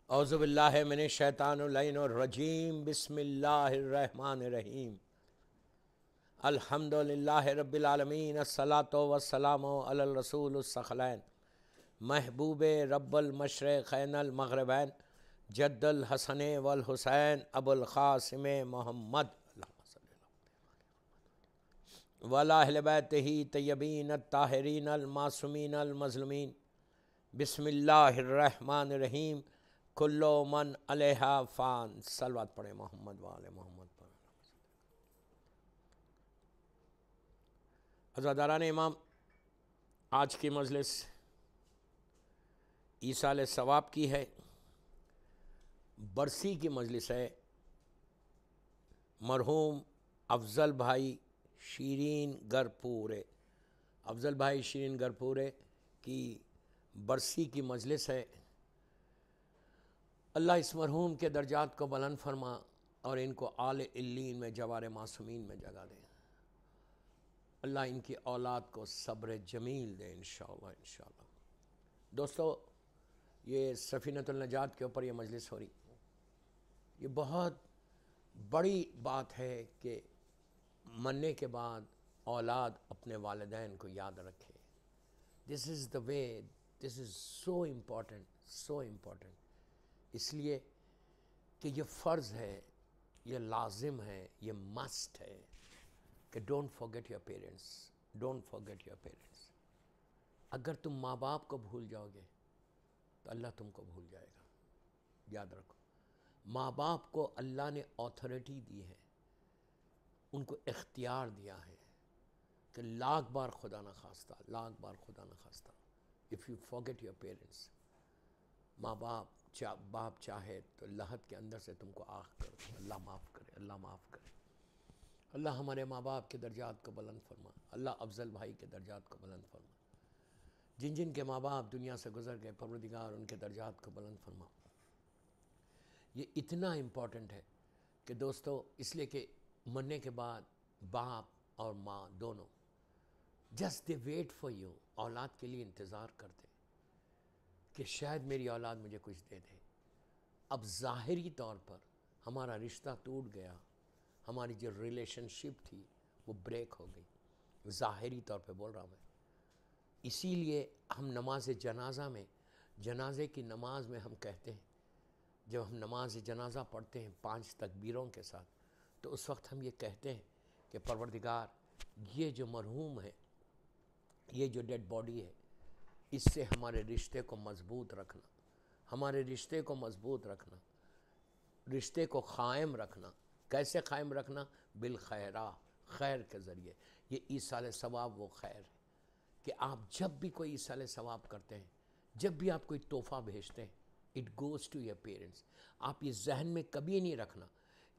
اعوذ باللہ من الشیطان اللعین الرجیم بسم اللہ الرحمن الرحیم الحمد للہ رب العالمین الصلاۃ والسلام علی الرسول الثقلین محبوب رب المشرقین المغربین جد الحسن والحسین ابو القاسم محمد وعلی اہل بیتہ طیبین الطاہرین المعصومین المظلومین بسم اللہ الرحمن الرحیم کلو من علیہا فان صلوات پڑھیں محمد وآل محمد پر۔ عزاداران امام، آج کی مجلس ایصال ثواب کی ہے، برسی کی مجلس ہے۔ مرحوم افضل بھائی شیرین گرپورے، افضل بھائی شیرین گرپورے کی برسی کی مجلس ہے۔ اللہ اس مرحوم کے درجات کو بلند فرما اور ان کو اعلی علیین میں جوار معصومین میں جگہ دے۔ اللہ ان کی اولاد کو صبر جمیل دے انشاءاللہ انشاءاللہ۔ دوستو، یہ سفینۃ النجات کے اوپر یہ مجلس ہو رہی، یہ بہت بڑی بات ہے کہ مرنے کے بعد اولاد اپنے والدین کو یاد رکھے۔ دس از دا وے، دس از سو امپورٹنٹ، سو امپورٹنٹ، اس لیے کہ یہ فرض ہے، یہ لازم ہے، یہ مسٹ ہے کہ don't forget your parents, don't forget your parents. اگر تم ماں باپ کو بھول جاؤ گے تو اللہ تم کو بھول جائے گا، یاد رکھو۔ ماں باپ کو اللہ نے آتھورٹی دی ہے، ان کو اختیار دیا ہے کہ لاکھ بار خدا نخواستہ، لاکھ بار خدا نخواستہ if you forget your parents، ماں باپ چاہے تو لحد کے اندر سے تم کو آہ کر دے۔ اللہ معاف کرے، اللہ معاف کرے۔ اللہ ہمارے ماں باپ کے درجات کو بلند فرما، اللہ افضل بھائی کے درجات کو بلند فرما۔ جن جن کے ماں باپ دنیا سے گزر گئے، پروردگار ان کے درجات کو بلند فرما۔ یہ اتنا امپورٹنٹ ہے کہ دوستو، اس لیے کہ مرنے کے بعد باپ اور ماں دونوں just they wait for you, اولاد کے لیے انتظار کرتے کہ شاید میری اولاد مجھے کچھ دے دے۔ اب ظاہری طور پر ہمارا رشتہ ٹوٹ گیا، ہماری جو ریلیشن شپ تھی وہ بریک ہو گئی، ظاہری طور پہ بول رہا ہوں میں۔ اسی لیے ہم نماز جنازہ میں، جنازے کی نماز میں ہم کہتے ہیں، جب ہم نماز جنازہ پڑھتے ہیں 5 تکبیروں کے ساتھ، تو اس وقت ہم یہ کہتے ہیں کہ پروردگار، یہ جو مرحوم ہے، یہ جو ڈیڈ باڈی ہے، اس سے ہمارے رشتے کو مضبوط رکھنا، ہمارے رشتے کو مضبوط رکھنا، رشتے کو قائم رکھنا۔ کیسے قائم رکھنا؟ بالخیرہ، خیر کے ذریعے۔ یہ ایصال ثواب وہ خیر ہے کہ آپ جب بھی کوئی ایصال ثواب کرتے ہیں، جب بھی آپ کوئی تحفہ بھیجتے ہیں، it goes to your parents. آپ یہ ذہن میں کبھی نہیں رکھنا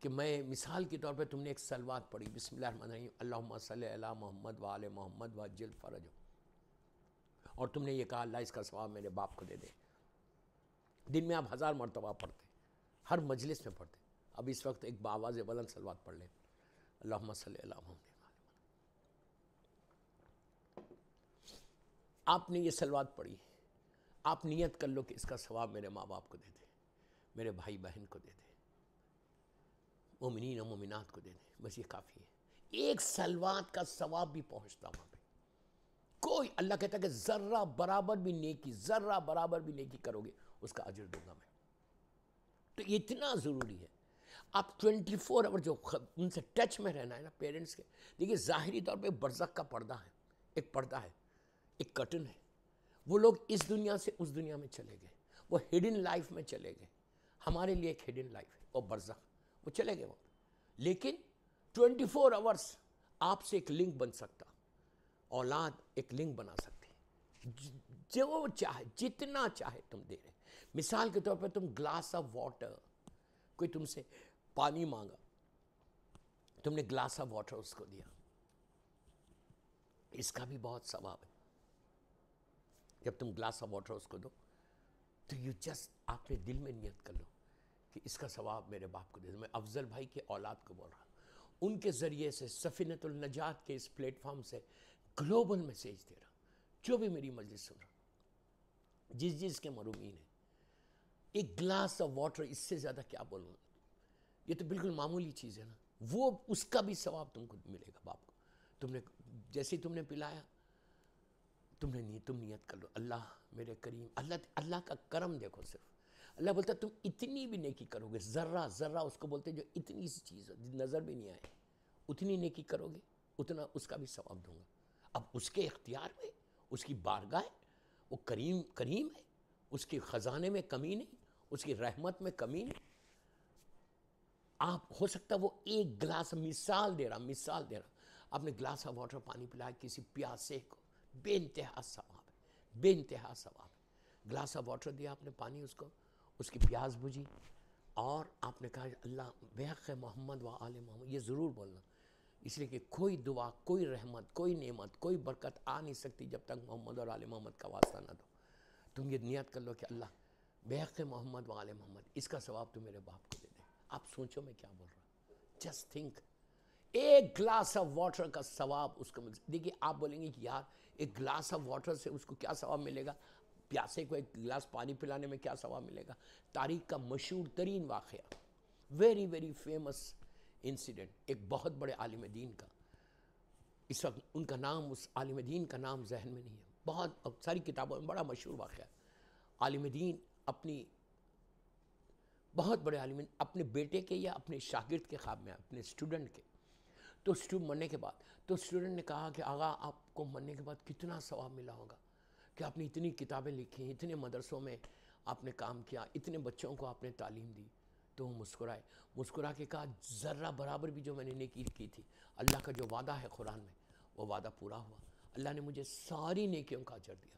کہ میں، مثال کے طور پہ تم نے ایک صلوات پڑھی، بسم اللہ الرحمن الرحیم، اللہم صلی علی محمد وآل محمد وعجل فرجہ، اور تم نے یہ کہا اللہ اس کا ثواب میرے باپ کو دے دے۔ دن میں آپ 1000 مرتبہ پڑھتے، ہر مجلس میں پڑھتے۔ اب اس وقت ایک بآواز بلند صلوات پڑھ لیں، اللہم صلی علی محمد۔ آپ نے یہ صلوات پڑھی، آپ نیت کر لو کہ اس کا ثواب میرے ماں باپ کو دے دے، میرے بھائی بہن کو دے دے، مومنین و مومنات کو دے دے، بس یہ کافی ہے۔ ایک صلوات کا ثواب بھی پہنچتا وہاں پہ، کوئی، اللہ کہتا ہے کہ ذرہ برابر بھی نیکی، ذرہ برابر بھی نیکی کرو گے اس کا اجر دوں گا میں۔ تو یہ اتنا ضروری ہے۔ آپ 24 آور جو ان سے ٹچ میں رہنا ہے نا پیرنٹس کے۔ دیکھیے ظاہری طور پہ برزخ کا پردہ ہے، ایک پردہ ہے، ایک کرٹن ہے۔ وہ لوگ اس دنیا سے اس دنیا میں چلے گئے، وہ ہڈن لائف میں چلے گئے۔ ہمارے لیے ایک ہڈن لائف ہے، وہ برزخ، وہ چلے گئے وہ۔ لیکن 24 آورس آپ سے ایک لنک بن سکتا، اولاد ایک لنک بنا سکتی ہے، جو چاہے، جتنا چاہے تم دے رہے۔ مثال کے طور پر تم گلاس آف واٹر، کوئی تم سے پانی مانگا، تم نے گلاس آف واٹر اس کو دیا، اس کا بھی بہت ثواب ہے۔ جب تم گلاس آف واٹر اس کو دو تو یو جسٹ، آپ نے دل میں نیت کر لو کہ اس کا ثواب میرے باپ کو دے دو۔ میں افضل بھائی کے اولاد کو بول رہا ہوں، ان کے ذریعے سے سفینۃ النجات کے اس پلیٹ فارم سے گلوبل میسیج دے رہا ہوں۔ جو بھی میری مجلس سن رہا، جس کے محرومین ہیں، ایک گلاس آف واٹر، اس سے زیادہ کیا بولوں، یہ تو بالکل معمولی چیز ہے نا، وہ اس کا بھی ثواب تم کو ملے گا باپ کو. تم نے جیسے تم نے پلایا، تم نیت کر لو، اللہ میرے کریم. اللہ کا کرم دیکھو. صرف اللہ بولتا تم اتنی بھی نیکی کرو گے، ذرہ ذرہ اس کو بولتے جو اتنی سی چیز نظر بھی نہیں آئے، اتنی نیکی کرو گے اتنا اس کا بھی ثواب دوں گا. اب اس کے اختیار میں، اس کی بارگاہ ہے، وہ کریم ہے، اس کے خزانے میں کمی نہیں، اس کی رحمت میں کمی نہیں. آپ ہو سکتا وہ ایک گلاس، مثال دے رہا، آپ نے گلاس آف واٹر پانی پلایا کسی پیاسے کو، بے انتہا ثواب ہے، بے انتہا ثواب ہے. گلاس آف واٹر دیا آپ نے، پانی اس کو، اس کی پیاس بجھی، اور آپ نے کہا اللہ بحق محمد و آل محمد. یہ ضرور بولنا، اس لیے کہ کوئی دعا، کوئی رحمت، کوئی نعمت، کوئی برکت آ نہیں سکتی جب تک محمد اور آل محمد کا واسطہ نہ دو. تم یہ نیت کر لو کہ اللہ بحق محمد و آل محمد، اس کا ثواب تو میرے باپ کو دے دے. آپ سوچو میں کیا بول رہا ہوں، جسٹ تھنک. ایک گلاس آف واٹر کا ثواب اس کو مل سکتا. دیکھیے آپ بولیں گے کہ یار ایک گلاس آف واٹر سے اس کو کیا ثواب ملے گا، پیاسے کو ایک گلاس پانی پلانے میں کیا ثواب ملے گا. تاریخ کا مشہور ترین واقعہ، ویری ویری فیمس انسیڈنٹ، ایک بہت بڑے عالم دین کا، اس وقت ان کا نام، اس عالم دین کا نام ذہن میں نہیں ہے، بہت ساری کتابوں میں بڑا مشہور واقعہ. عالم دین اپنی، بہت بڑے عالم دین اپنے بیٹے کے یا اپنے شاگرد کے خواب میں، اپنے اسٹوڈنٹ کے، تو مرنے کے بعد، تو اسٹوڈنٹ نے کہا کہ آغا آپ کو مرنے کے بعد کتنا ثواب ملا ہوگا کہ آپ نے اتنی کتابیں لکھی، اتنے مدرسوں میں آپ نے کام کیا، اتنے بچوں کو آپ نے تعلیم دی. تو وہ مسکرا کے کہا ذرہ برابر بھی جو میں نے نیکی کی تھی، اللہ کا جو وعدہ ہے قرآن میں وہ وعدہ پورا ہوا. اللہ نے مجھے ساری نیکیوں کا اجر دیا.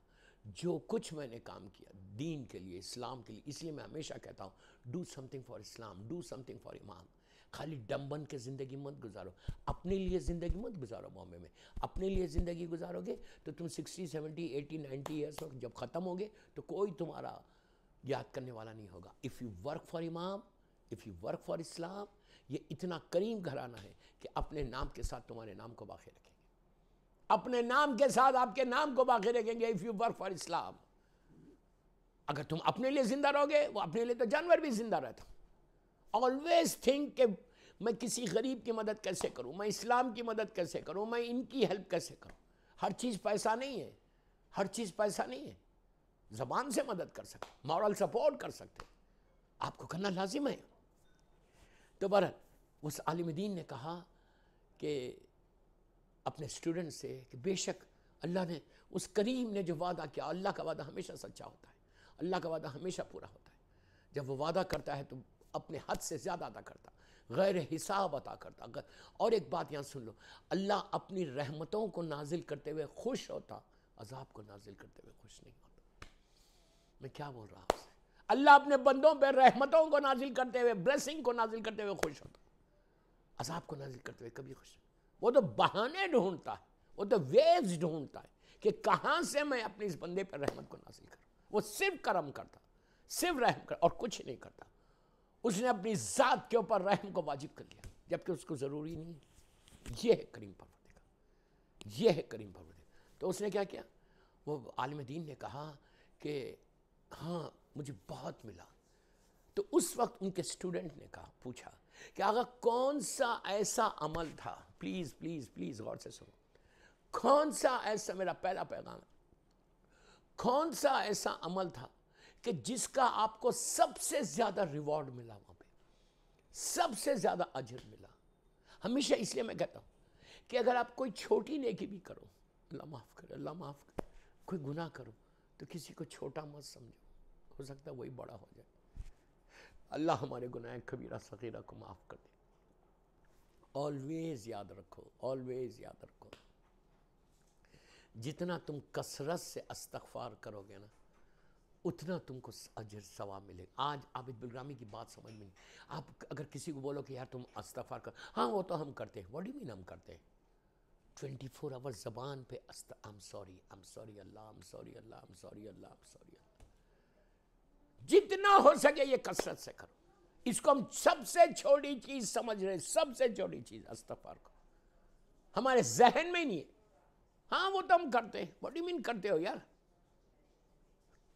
جو کچھ میں نے کام کیا دین کے لیے، اسلام کے لیے، اس لیے میں ہمیشہ کہتا ہوں do some thing for Islam, do some thing for امام. خالی ڈم بن کے زندگی مت گزارو، اپنے لیے زندگی مت گزارو. بامبے میں اپنے لیے زندگی گزارو گے تو تم 60 70 80 90 ایئرس جب ختم ہوگے تو کوئی تمہارا یاد کرنے والا نہیں ہوگا. اف یو ورک فار امام، اف یو ورک فار اسلام، یہ اتنا کریم گھرانہ ہے کہ اپنے نام کے ساتھ تمہارے نام کو باقی رکھیں گے، اپنے نام کے ساتھ آپ کے نام کو باقی رکھیں گے. اف یو ورک فار اسلام، اگر تم اپنے لیے زندہ رہو گے، وہ اپنے لیے تو جانور بھی زندہ رہتا. آلویز تھنک کہ میں کسی غریب کی مدد کیسے کروں، میں اسلام کی مدد کیسے کروں، میں ان کی ہیلپ کیسے کروں. ہر چیز پیسہ نہیں ہے، ہر چیز پیسہ نہیں ہے. زبان سے مدد کر سکتے، مورل سپورٹ کر سکتے، آپ کو کرنا لازم ہے. تو بہرحال اس عالم دین نے کہا کہ اپنے اسٹوڈنٹ سے کہ بے شک اللہ نے، اس کریم نے جو وعدہ کیا، اللہ کا وعدہ ہمیشہ سچا ہوتا ہے، اللہ کا وعدہ ہمیشہ پورا ہوتا ہے. جب وہ وعدہ کرتا ہے تو اپنے حد سے زیادہ عطا کرتا، غیر حساب عطا کرتا. اور ایک بات یہاں سن لو، اللہ اپنی رحمتوں کو نازل کرتے ہوئے خوش ہوتا، عذاب کو نازل کرتے ہوئے خوش نہیں ہوتا. میں کیا بول رہا ہوں؟ اللہ اپنے بندوں پہ رحمتوں کو نازل کرتے ہوئے، بلیسنگ کو نازل کرتے ہوئے خوش ہوتا، عذاب کو نازل کرتے ہوئے کبھی خوش. وہ تو بہانے ڈھونڈتا ہے، وہ تو ویز ڈھونڈتا ہے کہ کہاں سے میں اپنے اس بندے پر رحمت کو نازل کروں. وہ صرف کرم کرتا، صرف رحم کرتا اور کچھ نہیں کرتا. اس نے اپنی ذات کے اوپر رحم کو واجب کر لیا جبکہ اس کو ضروری نہیں ہے. یہ ہے کریم پروردگار، یہ ہے کریم پروردگار. تو اس نے کیا کیا، وہ عالم دین نے کہا کہ ہاں مجھے بہت ملا. تو اس وقت ان کے اسٹوڈنٹ نے کہا، پوچھا کہ آقا کون سا ایسا عمل تھا، پلیز پلیز پلیز غور سے سنو، کون سا ایسا، میرا پہلا پیغام ہے، کون سا ایسا عمل تھا کہ جس کا آپ کو سب سے زیادہ ریوارڈ ملا، وہاں پہ سب سے زیادہ اجر ملا. ہمیشہ اس لیے میں کہتا ہوں کہ اگر آپ کوئی چھوٹی نیکی بھی کرو، اللہ معاف کرے، اللہ معاف کرے، کوئی گناہ کرو تو کسی کو چھوٹا مت سمجھو، ہو سکتا ہے وہی بڑا ہو جائے. اللہ ہمارے گناہ کبیرہ صغیرہ کو معاف کر دے. آلویز یاد رکھو، آلویز یاد رکھو، جتنا تم کثرت سے استغفار کرو گے نا اتنا تم کو اجر ثواب ملے گا. آج عابد بالگرامی کی بات سمجھ میں نہیں. آپ اگر کسی کو بولو کہ یار تم استغفار کر، ہاں وہ تو ہم کرتے ہیں، واٹ ڈو یو مین ہم کرتے ہیں؟ 24 آور زبان پہ I'm sorry Allah, I'm sorry Allah, I'm sorry Allah, I'm sorry اللہ. جتنا ہو سکے یہ کثرت سے کرو. اس کو ہم سب سے چھوٹی چیز سمجھ رہے، سب سے چھوٹی چیز استغفار کو، ہمارے ذہن میں نہیں ہے. ہاں وہ تو ہم کرتے ہیں، واٹ ڈو یو مین کرتے ہو یار؟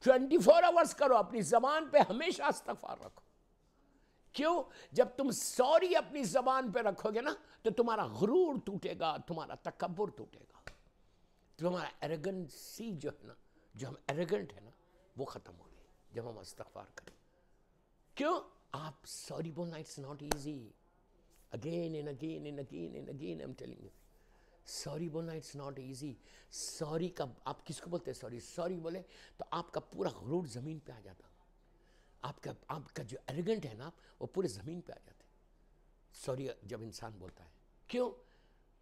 24 آورس کرو، اپنی زبان پہ ہمیشہ استغفار رکھو. کیوں؟ جب تم سوری اپنی زبان پہ رکھو گے نا تو تمہارا غرور ٹوٹے گا، تمہارا تکبر ٹوٹے گا، تمہارا ایروگنسی جو ہے نا، جو ہم ایروگنٹ ہے نا، وہ ختم ہوگی جب ہم استغفار کریں. کیوں؟ آپ سوری بولنا it's not easy. Again and again and again and again I am telling you, sorry بولنا اٹس ناٹ ایزی. سوری کا آپ کس کو بولتے ہیں؟ سوری. سوری بولے تو آپ کا پورا غرور زمین پہ آ جاتا، آپ کا جو ایروگنٹ ہے نا وہ پورے زمین پہ آ جاتے. سوری جب انسان بولتا ہے. کیوں؟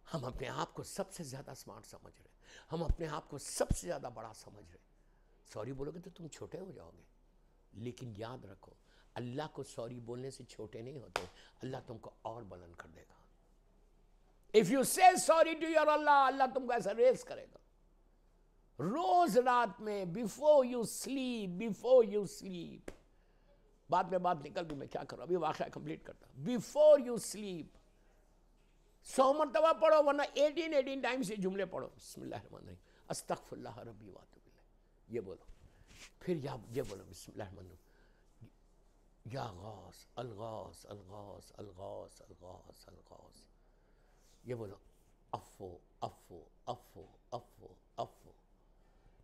ہم اپنے آپ کو سب سے زیادہ اسمارٹ سمجھ رہے، ہم اپنے آپ کو سب سے زیادہ بڑا سمجھ رہے. سوری بولو گے تو تم چھوٹے ہو جاؤ گے، لیکن یاد رکھو اللہ کو سوری بولنے سے چھوٹے نہیں ہوتے، اللہ تم کو اور بلند کر دے گا. If you say sorry to your Allah, اللہ تم کو ایسا ریز کرے گا. روز رات میں before you sleep بعد میں بات نکل گئی، میں کیا کروں، ابھی واقعہ کمپلیٹ کرتا. before you sleep 100 مرتبہ پڑھو، ورنہ 18 ٹائمز یہ جملے پڑھو. بسم اللہ الرحمن الرحیم، استغفر اللہ ربی واتوب الیہ، یہ بولو. پھر یہ بولو بسم اللہ الرحمن الرحیم، یا غوث الغوث الغوث الغوث الغوث الغوث، یہ بولو افو افو افو افو افو،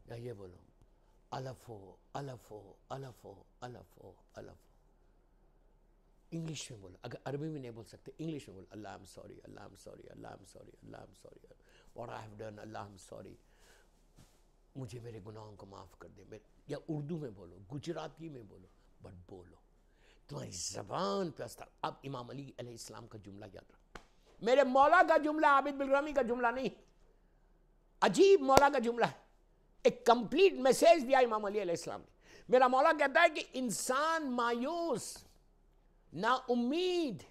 یا یہ بولو الفو الفو الفو الفو الفو. انگلش میں بولو، اگر عربی میں نہیں بول سکتے انگلش میں بولو اللہ ایم سوری، اللہ ایم سوری، اللہ ایم سوری، اللہ I'm sorry, what I have done, اللہ ایم سوری، مجھے میرے گناہوں کو معاف کر دے. یا اردو میں بولو، گجراتی میں بولو، بٹ بولو تمہاری زبان پہ اب امام علی علیہ السلام کا جملہ یاد رکھو. میرے مولا کا جملہ، عابد بالرحمی کا جملہ نہیں، عجیب مولا کا جملہ ہے. ایک کمپلیٹ میسیج دیا امام علی علیہ السلام نے. میرا مولا کہتا ہے کہ انسان مایوس، نا امید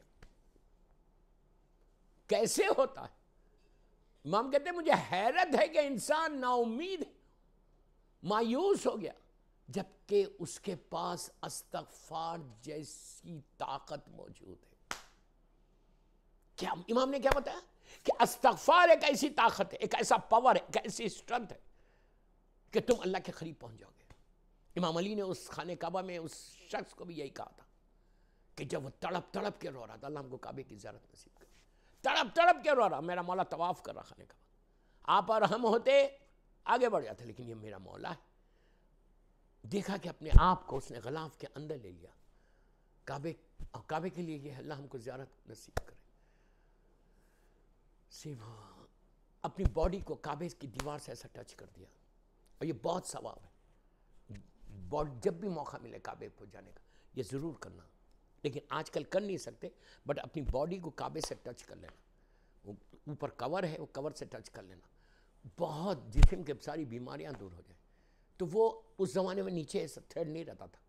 کیسے ہوتا ہے؟ امام کہتے ہیں مجھے حیرت ہے کہ انسان نا امید مایوس ہو گیا جبکہ اس کے پاس استغفار جیسی طاقت موجود ہے. کیا امام نے کیا بتایا؟ کہ استغفار ایک ایسی طاقت ہے، ایک ایسا پاور ہے، ایک ایسی اسٹرنتھ ہے کہ تم اللہ کے قریب پہنچ جاؤ گے. امام علی نے اس خانہ کعبہ میں اس شخص کو بھی یہی کہا تھا کہ جب وہ تڑپ تڑپ کے رو رہا تھا، اللہ ہم کو کعبے کی زیارت نصیب کرے، تڑپ تڑپ کے رو رہا، میرا مولا طواف کر رہا خانہ کعبہ. آپ اور ہم ہوتے آگے بڑھ جاتے، لیکن یہ میرا مولا ہے. دیکھا کہ اپنے آپ کو اس نے غلاف کے اندر لے لیا. کعبے کے لیے یہ اللہ ہم کو زیارت نصیب کرے. اپنی باڈی کو کعبے کی دیوار سے ایسا ٹچ کر دیا، اور یہ بہت ثواب ہے. جب بھی موقع ملے کعبے پہ جانے کا یہ ضرور کرنا، لیکن آج کل کر نہیں سکتے، بٹ اپنی باڈی کو کعبے سے ٹچ کر لینا. اوپر کور ہے، وہ کور سے ٹچ کر لینا، بہت جسم کے ساری بیماریاں دور ہو جائیں. تو وہ اس زمانے میں نیچے ایسا تھریڈ نہیں رہتا تھا،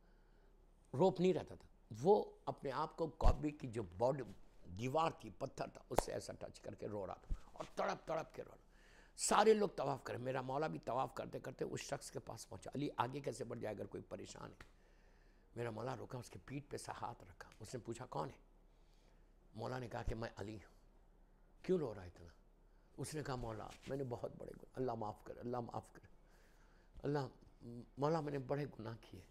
روپ نہیں رہتا تھا. وہ اپنے آپ کو کعبے کی جو باڈی دیوار تھی، پتھر تھا، اس سے ایسا ٹچ کر کے رو رہا تھا اور تڑپ تڑپ کے رو رہا. سارے لوگ طواف کریں، میرا مولا بھی طواف کرتے کرتے اس شخص کے پاس پہنچا. علی آگے کیسے بڑھ جائے اگر کوئی پریشان ہے؟ میرا مولا رکا، اس کے پیٹھ پہ سا ہاتھ رکھا. اس نے پوچھا کون ہے؟ مولا نے کہا کہ میں علی ہوں. کیوں رو رہا ہے اتنا؟ اس نے کہا مولا میں نے بہت بڑے گناہ، اللہ معاف کرے، اللہ معاف کرے، اللہ مولا میں نے بڑے گناہ کیے.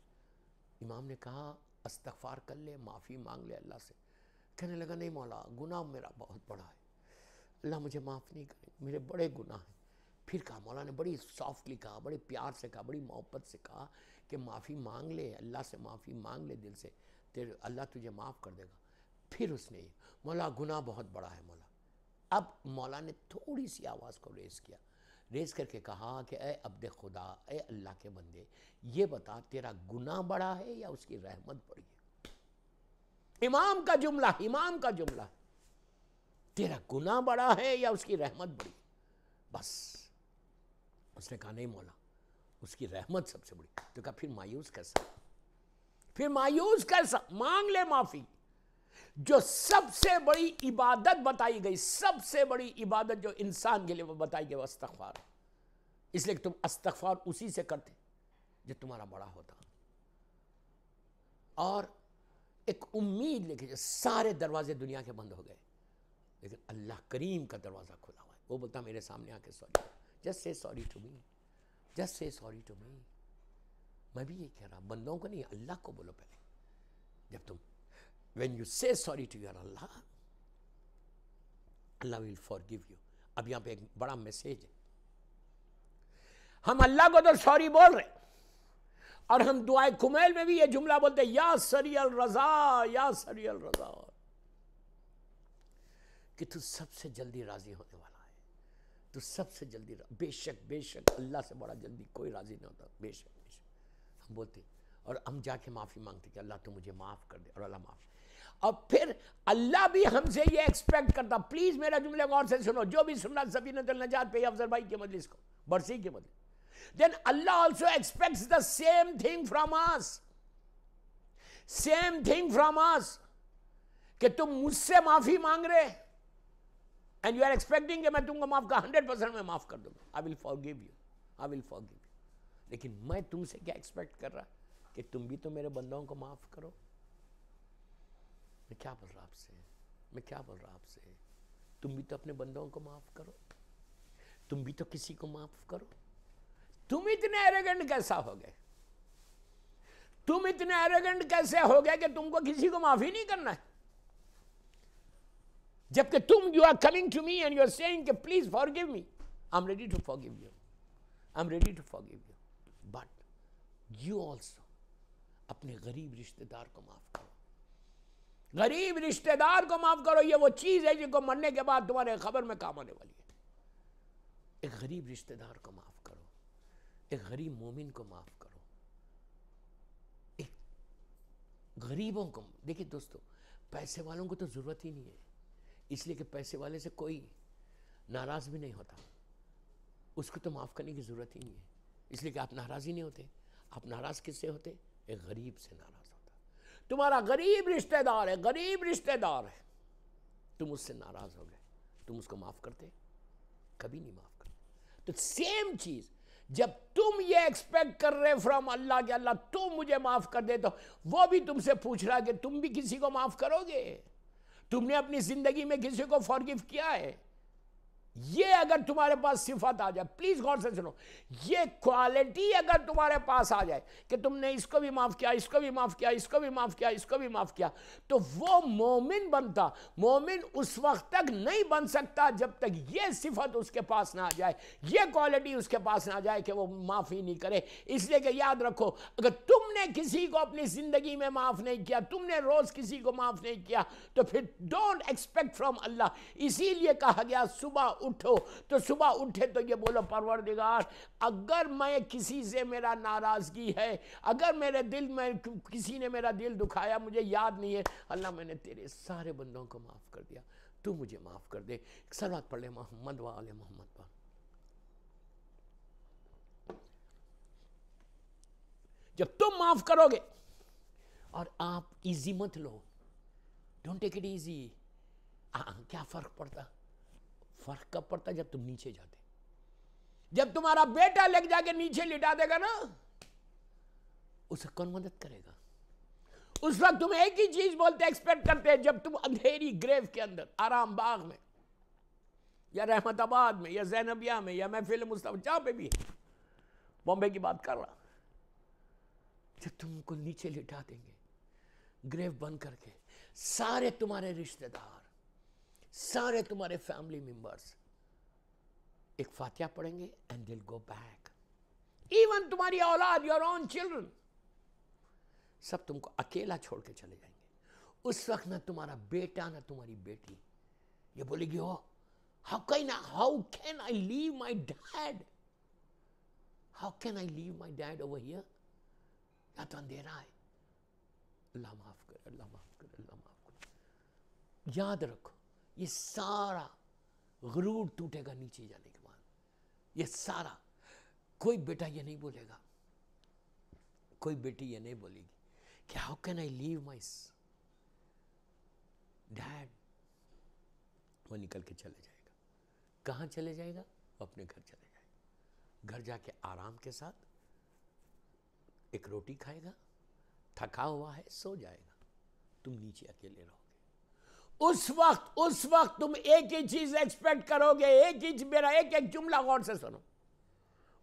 امام نے کہا استغفار کر لے، معافی مانگ لے اللہ سے. کہنے لگا نہیں مولا، گناہ میرا بہت بڑا ہے، اللہ مجھے معاف نہیں کرے، میرے بڑے گناہ ہیں. پھر کہا، مولا نے بڑی سافٹلی کہا، بڑے پیار سے کہا، بڑی محبت سے کہا کہ معافی مانگ لے، اللہ سے معافی مانگ لے دل سے، تیرے اللہ تجھے معاف کر دے گا. پھر اس نے مولا گناہ بہت بڑا ہے مولا. اب مولا نے تھوڑی سی آواز کو ریز کیا، ریز کر کے کہا کہ اے عبد خدا، اے اللہ کے بندے، یہ بتا تیرا گناہ بڑا ہے یا اس کی رحمت بڑی ہے؟ امام کا جملہ، امام کا جملہ، تیرا گناہ بڑا ہے یا اس کی رحمت بڑی؟ بس اس نے کہا نہیں مولا، اس کی رحمت سب سے بڑی. تو کہا پھر مایوس کیسا؟ پھر مایوس کیسا؟ مانگ لے معافی. جو سب سے بڑی عبادت بتائی گئی، سب سے بڑی عبادت جو انسان کے لیے وہ بتائی گئی، وہ استغفار. اس لیے کہ تم استغفار اسی سے کرتے جو تمہارا بڑا ہوتا. اور ایک امید لے کے سارے دروازے دنیا کے بند ہو گئے، لیکن اللہ کریم کا دروازہ کھلا ہوا ہے. وہ بولتا میرے سامنے آ کے sorry, just say sorry to me, just say sorry to me. میں بھی یہ کہہ رہا ہوں، بندوں کو نہیں، اللہ کو بولو پہلے. جب تم when you say sorry to your Allah, Allah will forgive you. اب یہاں پہ ایک بڑا میسیج ہے. ہم اللہ کو تو سوری بول رہے اور ہم دعائے کمیل میں بھی یہ جملہ بولتے ہیں، یا سری الرضا، یا سری الرضا، کہ تو سب سے جلدی راضی ہونے والا ہے، تو سب سے جلدی بے شک اللہ سے بڑا جلدی کوئی راضی نہیں ہوتا. بے شک ہم بولتے اور ہم جا کے معافی مانگتے کہ اللہ تو مجھے معاف کر دے، اور اللہ معاف. اور پھر اللہ بھی ہم سے یہ ایکسپیکٹ کرتا. پلیز میرا جملے غور سے سنو، جو بھی سننا سفینۃ النجات پہ افضل بھائی کے مجلس کو، برسی کے مجلس. Then Allah also expects the same thing from us. Same thing from us. کہ تم مجھ سے معافی مانگ رہے and you are expecting کہ میں تم کو معاف کر 100% میں معاف کر دوں گا. I will forgive you. I will forgive you. لیکن میں تم سے کیا ایکسپیکٹ کر رہا کہ تم بھی تو میرے بندوں کو معاف کرو. میں کیا بول رہا آپ سے، تم بھی تو اپنے بندوں کو معاف کرو، تم بھی تو کسی کو معاف کرو. تم اتنے ایروگنٹ کیسا ہو گئے، تم اتنے ایروگنٹ کیسے ہو گئے کہ تم کو کسی کو معافی نہیں کرنا ہے، جبکہ تم you are coming to me and you are seeing کہ please forgive me. I am ready to forgive you, I am ready to forgive you, but you also اپنے غریب رشتہ دار کو معاف کرو. غریب رشتہ دار کو معاف کرو. یہ وہ چیز ہے جن کو مرنے کے بعد تمہارے خبر میں کام آنے والی ہے. ایک غریب رشتہ دار کو معاف کرو، ایک غریب مومن کو معاف کرو، ایک غریبوں کو. دیکھیں دوستو، پیسے والوں کو تو ضرورت ہی نہیں ہے، اس لیے کہ پیسے والے سے کوئی ناراض بھی نہیں ہوتا، اس کو تو معاف کرنے کی ضرورت ہی نہیں ہے، اس لیے کہ آپ ناراض ہی نہیں ہوتے. آپ ناراض کس سے ہوتے؟ ایک غریب سے ناراض ہوتا. تمہارا غریب رشتہ دار ہے، تم اس سے ناراض ہو گئے، تم اس کو معاف کرتے؟ کبھی نہیں معاف کرتے. تو سیم چیز جب تم یہ ایکسپیکٹ کر رہے فرام اللہ کہ اللہ تم مجھے معاف کر دے، تو وہ بھی تم سے پوچھ رہا کہ تم بھی کسی کو معاف کرو گے؟ تم نے اپنی زندگی میں کسی کو فارگیو کیا ہے؟ یہ اگر تمہارے پاس صفت آ جائے، پلیز غور سے سنو، یہ کوالٹی اگر تمہارے پاس آ جائے کہ تم نے اس کو بھی معاف کیا، اس کو بھی معاف کیا، اس کو بھی معاف کیا، اس کو بھی معاف کیا، تو وہ مومن بنتا. مومن اس وقت تک نہیں بن سکتا جب تک یہ صفت اس کے پاس نہ آ جائے، یہ کوالٹی اس کے پاس نہ آ جائے کہ وہ معافی نہیں کرے. اس لیے کہ یاد رکھو، اگر تم نے کسی کو اپنی زندگی میں معاف نہیں کیا، تم نے روز کسی کو معاف نہیں کیا، تو پھر ڈونٹ ایکسپیکٹ فرام اللہ. اسی لیے کہا گیا صبح اٹھو، تو صبح اٹھے تو یہ بولو پروردگار اگر میں کسی سے میرا ناراضگی ہے، اگر میرے دل میں کسی نے میرا دل دکھایا، مجھے یاد نہیں ہے، اللہ میں نے تیرے سارے بندوں کو معاف کر دیا، تو مجھے معاف کر دے. صلوات پڑھ لے محمد و آل محمد پر. جب تم معاف کرو گے، اور آپ ایزی مت لو، ڈونٹ ٹیک اٹ ایزی. کیا فرق پڑتا؟ فرق کب پڑتا؟ جب تم نیچے جاتے. جب تمہارا بیٹا لگ جا کے نیچے لٹا دے گا نا، اسے کون مدد کرے گا؟ اس وقت تم ایک ہی چیز بولتے ایکسپیکٹ کرتے، جب تم اندھیری گریو کے اندر، آرام باغ میں یا رحمت آباد میں یا زینبیہ میں یا محفل مصطفیٰ جہاں پہ بھی ہے، بامبے کی بات کر رہا، جب تم کو نیچے لٹا دیں گے گریو بند کر کے، سارے تمہارے رشتہ دار، سارے تمہارے فیملی ممبرز ایک فاتحہ پڑھیں گے and they'll go back. Even تمہاری اولاد، your own children، سب تم کو اکیلا چھوڑ کے چلے جائیں گے. اس وقت نہ تمہارا بیٹا نہ تمہاری بیٹی یہ بولے گی how can I leave my dad? How can I leave my dad over here? یا تو اندھیرا ہے. اللہ معاف کر، اللہ معاف کر، اللہ معاف کر. یاد رکھو، یہ سارا غرور ٹوٹے گا نیچے جانے کے بعد. یہ سارا، کوئی بیٹا یہ نہیں بولے گا، کوئی بیٹی یہ نہیں بولے گی کہ how can I leave my dad. وہ نکل کے چلے جائے گا. کہاں چلے جائے گا؟ اپنے گھر چلے جائے گا. گھر جا کے آرام کے ساتھ ایک روٹی کھائے گا، تھکا ہوا ہے، سو جائے گا. تم نیچے اکیلے رہو گے. اس وقت تم ایک ہی چیز ایکسپیکٹ کرو گے. میرا ایک جملہ غور سے سنو.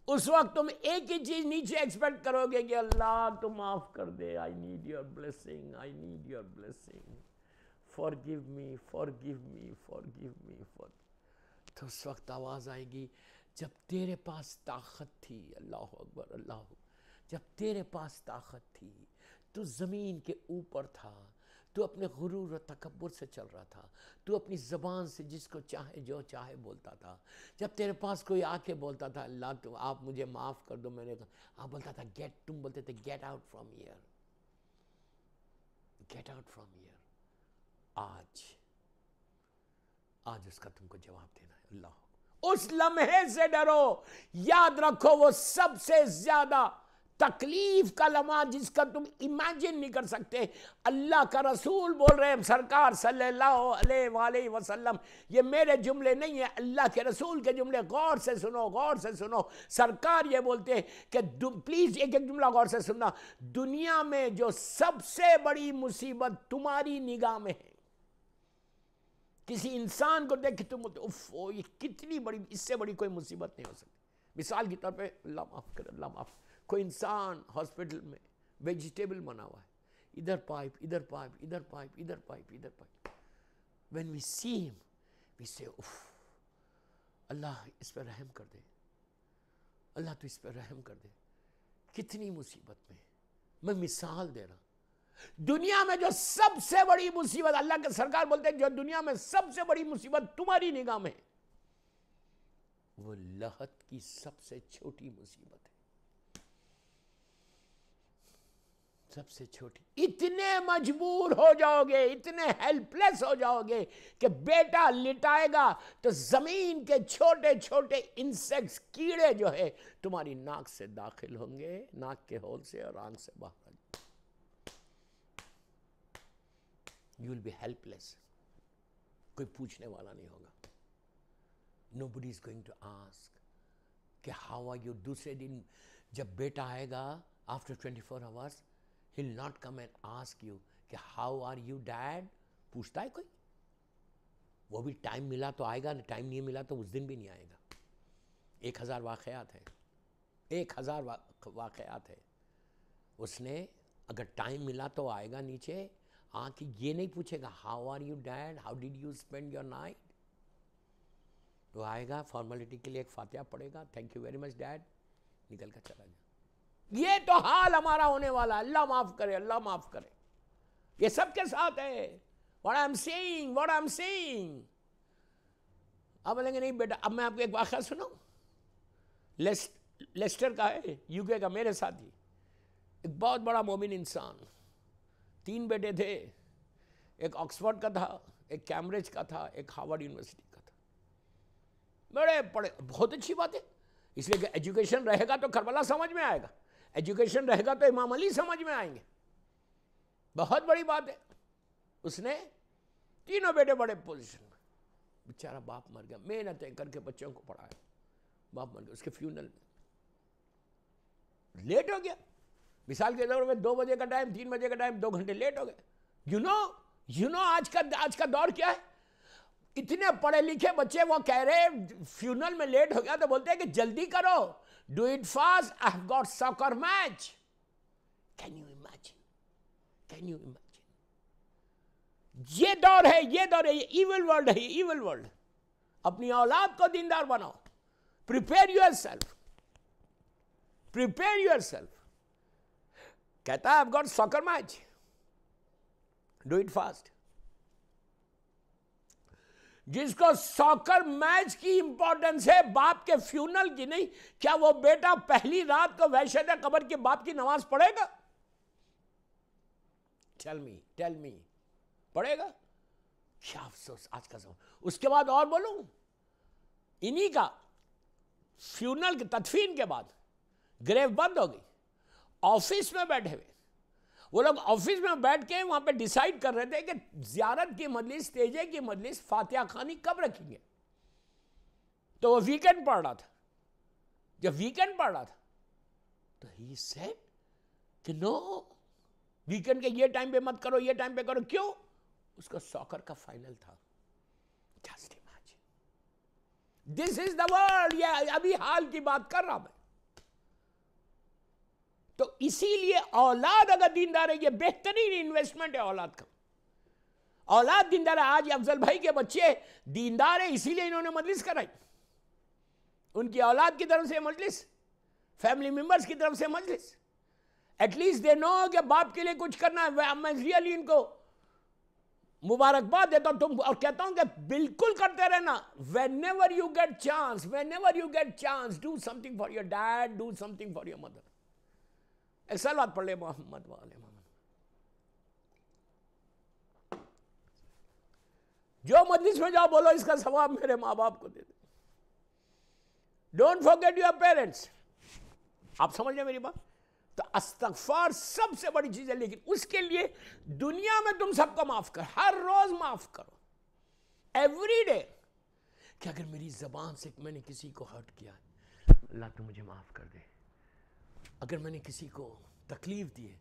اس وقت تم ایک ہی چیز نیچے ایکسپیکٹ کرو گے کہ اللہ تو معاف کر دے، I need your blessing, I need your blessing, forgive me, forgive me, forgive me, تو اس وقت آواز آئے گی جب تیرے پاس طاقت تھی، اللہ اکبر اللہ، جب تیرے پاس طاقت تھی تو زمین کے اوپر تھا، تو اپنے غرور و تکبر سے چل رہا تھا، تو اپنی زبان سے جس کو چاہے جو چاہے بولتا تھا، جب تیرے پاس کوئی آ کے بولتا تھا اللہ تو آپ مجھے معاف کر دو، میں نے کہا آپ بولتا تھا تم بولتے تھے get out from here, get out from here. آج اس کا تم کو جواب دینا ہے. اللہ اس لمحے سے ڈرو، یاد رکھو وہ سب سے زیادہ تکلیف کا لمحہ جس کا تم امیجن نہیں کر سکتے. اللہ کا رسول بول رہے ہیں، سرکار صلی اللہ علیہ وآلہ وسلم، یہ میرے جملے نہیں ہیں، اللہ کے رسول کے جملے. غور سے سنو، غور سے سنو. سرکار یہ بولتے ہیں کہ پلیز ایک ایک جملہ غور سے سننا. دنیا میں جو سب سے بڑی مصیبت تمہاری نگاہ میں ہے، کسی انسان کو دیکھ کے تم یہ کتنی بڑی، اس سے بڑی کوئی مصیبت نہیں ہو سکتی. مثال کے طور پہ اللہ معاف کرے، اللہ معاف، کوئی انسان ہاسپٹل میں ویجیٹیبل بنا ہوا ہے، ادھر پائپ ادھر پائپ ادھر پائپ ادھر پائپ ادھر pipe. when we see him we say اللہ اس پہ رحم کر دے، اللہ تو اس پہ رحم کر دے. کتنی مصیبت میں مثال دے رہا ہوں. دنیا میں جو سب سے بڑی مصیبت، اللہ کے سرکار بولتے ہیں جو دنیا میں سب سے بڑی مصیبت تمہاری نگاہ میں ہے، وہ لہت کی سب سے چھوٹی مصیبت ہے، سب سے چھوٹی. اتنے مجبور ہو جاؤ گے، اتنے ہیلپ لیس ہو جاؤ گے کہ بیٹا لٹائے گا تو زمین کے چھوٹے چھوٹے انسیکٹس، کیڑے جو ہے تمہاری ناک سے داخل ہوں گے، ناک کے ہول سے اور آنکھ سے باہر. You will be helpless. کوئی پوچھنے والا نہیں ہوگا. Nobody is going to ask کہ how are you. دوسرے دن جب بیٹا آئے گا after 24 hours he'll not come and ask you کہ how are you dad. پوچھتا ہے کوئی؟ وہ بھی ٹائم ملا تو آئے گا، ٹائم نہیں ملا تو اس دن بھی نہیں آئے گا. 1000 واقعات ہیں، 1000 واقعات ہے. اس نے اگر ٹائم ملا تو آئے گا نیچے، کہ یہ نہیں پوچھے گا how are you dad, how did you spend your night. وہ آئے گا فارمیلٹی کے لیے ایک فاتحہ پڑھے گا، thank you very much dad, نکل کر چلا جائے. یہ تو حال ہمارا ہونے والا. اللہ معاف کرے، اللہ معاف کرے. یہ سب کے ساتھ ہے. what I'm saying. اب بولیں گے نہیں بیٹا، اب میں آپ کو ایک واقعہ سناؤں. لیسٹر کا ہے، یو کے کا، میرے ساتھی، ایک بہت بڑا مومن انسان. 3 بیٹے تھے، ایک آکسفورڈ کا تھا، ایک کیمبرج کا تھا، ایک ہارورڈ یونیورسٹی کا تھا. بڑے پڑھے، بہت اچھی بات ہے، اس لیے کہ ایجوکیشن رہے گا تو کربلا سمجھ میں آئے گا، ایجوکیشن رہے گا تو امام علی سمجھ میں آئیں گے. بہت بڑی بات ہے. اس نے 3 بیٹے بڑے پوزیشن میں. بیچارہ باپ مر گیا، محنتیں کر کے بچوں کو پڑھایا، باپ مر گیا. اس کے فیونل میں لیٹ ہو گیا. مثال کے طور میں 2 بجے کا ٹائم، 3 بجے کا ٹائم، 2 گھنٹے لیٹ ہو گئے. یو نو آج کا دور کیا ہے؟ اتنے پڑھے لکھے بچے وہ کہہ رہے فیونل میں لیٹ ہو گیا تو بولتے ہیں کہ جلدی کرو، do it fast, I have got ساکر match. Can you imagine? یہ دور ہے، یہ ایول ورلڈ ہے، ایول ورلڈ. اپنی اولاد کو دیندار بناؤ. Prepare your self. کہتا ہے I've got soccer match. Do it fast. جس کو ساکر میچ کی امپورٹنس ہے، باپ کے فیونل کی نہیں، کیا وہ بیٹا پہلی رات کو وحشت قبر کے باپ کی نماز پڑھے گا؟ Tell me. پڑھے گا؟ کیا افسوس آج کا زمان. اس کے بعد اور بولوں، انہی کا فیونل کی تدفین کے بعد گریو بند ہو گئی. آفس میں بیٹھے ہوئے وہ لوگ، آفس میں بیٹھ کے وہاں پہ ڈیسائیڈ کر رہے تھے کہ زیارت کی مجلس، تیجے کی مجلس، فاتحہ خوانی کب رکھیں گے. تو وہ ویکنڈ پڑھ رہا تھا. جب ویکنڈ پڑھ رہا تھا تو ہی سیڈ کہ نو، ویکنڈ کے یہ ٹائم پہ مت کرو، یہ ٹائم پہ کرو. کیوں؟ اس کا ساکر کا فائنل تھا. Just imagine, this is the world. یہ ابھی حال کی بات کر رہا میں. تو اسی لیے اولاد اگر دیندار ہے، یہ بہترین انویسٹمنٹ ہے اولاد کا. اولاد دیندار ہے. آج افضل بھائی کے بچے دیندار ہیں، اسی لیے انہوں نے مجلس کرائی. ان کی اولاد کی طرف سے مجلس، فیملی ممبرز کی طرف سے مجلس. ایٹ لیسٹ دے نو کہ باپ کے لیے کچھ کرنا ہے. میں ریئلی ان کو مبارکباد دیتا ہوں اور کہتا ہوں کہ بالکل کرتے رہنا. whenever you get chance do something for your dad, do something for your mother. ایک صلوات پڑھ لے محمد والے محمد. جو مجلس میں جاؤ بولو اس کا ثواب میرے ماں باپ کو دے دے. Don't forget your parents. آپ سمجھ لیں میری بات. تو استغفار سب سے بڑی چیز ہے، لیکن اس کے لیے دنیا میں تم سب کو معاف کر، ہر روز معاف کرو، ایوری ڈے. کہ اگر میری زبان سے میں نے کسی کو ہرٹ کیا، اللہ تو مجھے معاف کر دے. اگر میں نے کسی کو تکلیف دی ہے،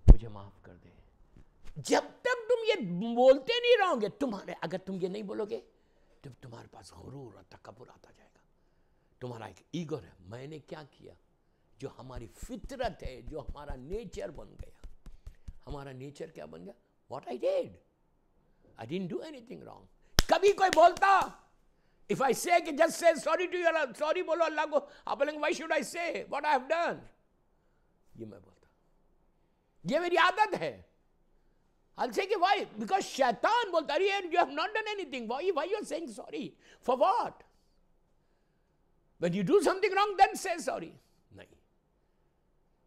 مجھے معاف کر دے. جب تک تم یہ بولتے نہیں رہو گے، اگر تم یہ نہیں بولو گے تو تمہارے پاس غرور اور تکبر آتا جائے گا. تمہارا ایک ایگو ہے، میں نے کیا کیا. جو ہماری فطرت ہے، جو ہمارا نیچر بن گیا. ہمارا نیچر کیا بن گیا؟ What I did, I didn't do any thing wrong. کبھی کوئی بولتا if I say کہ just say sorry to your sorry بولو اللہ کو، آپ بولیں گے why should I say what I have done. یہ میں بولتا، یہ میری عادت ہے. I'll say کہ why because شیطان بولتا ہے you have not done anything, why you are saying sorry for what. When you do something wrong then say sorry. نہیں.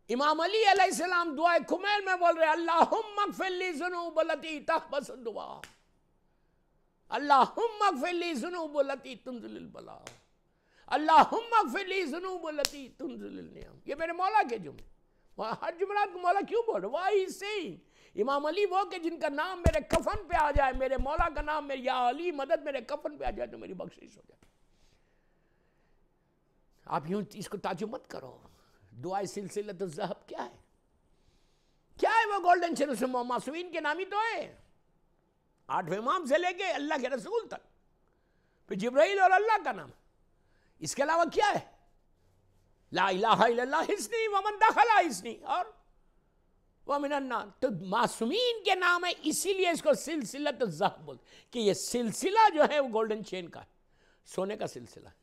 امام علی علیہ السلام دعائے کمیل میں بول رہے اللہم اغفر لی ذنوب التی تحبس الدعاء، اللہم اغفر لی ذنوب التی تنزل البلاء، اللہم اغفر لی ذنوب التی تنزل النعم. یہ میرے مولا کے جملے. ہر جملات کو مولا کیوں بول رہے؟ Why he saying؟ امام علی وہ کہ جن کا نام میرے کفن پہ آ جائے، میرے مولا کا نام میری یا علی مدد میرے کفن پہ آ جائے تو میری بخشش ہو جائے. آپ یوں اس کو تعجب مت کرو. دعائے سلسلۃ الذہب کیا ہے؟ کیا ہے وہ گولڈن چین؟ اس میں معصومین کے نام ہی تو ہے. 8ویں امام سے لے کے اللہ کے رسول تک، پھر جبرائیل اور اللہ کا نام. اس کے علاوہ کیا ہے؟ لا الہ الا اللہ حسنی ومن دخل حسنی اور ومن النار. تو معصومین کے نام ہے، اسی لیے اس کو سلسلۃ الذہب بولتے کہ یہ سلسلہ جو ہے وہ گولڈن چین کا ہے، سونے کا سلسلہ ہے.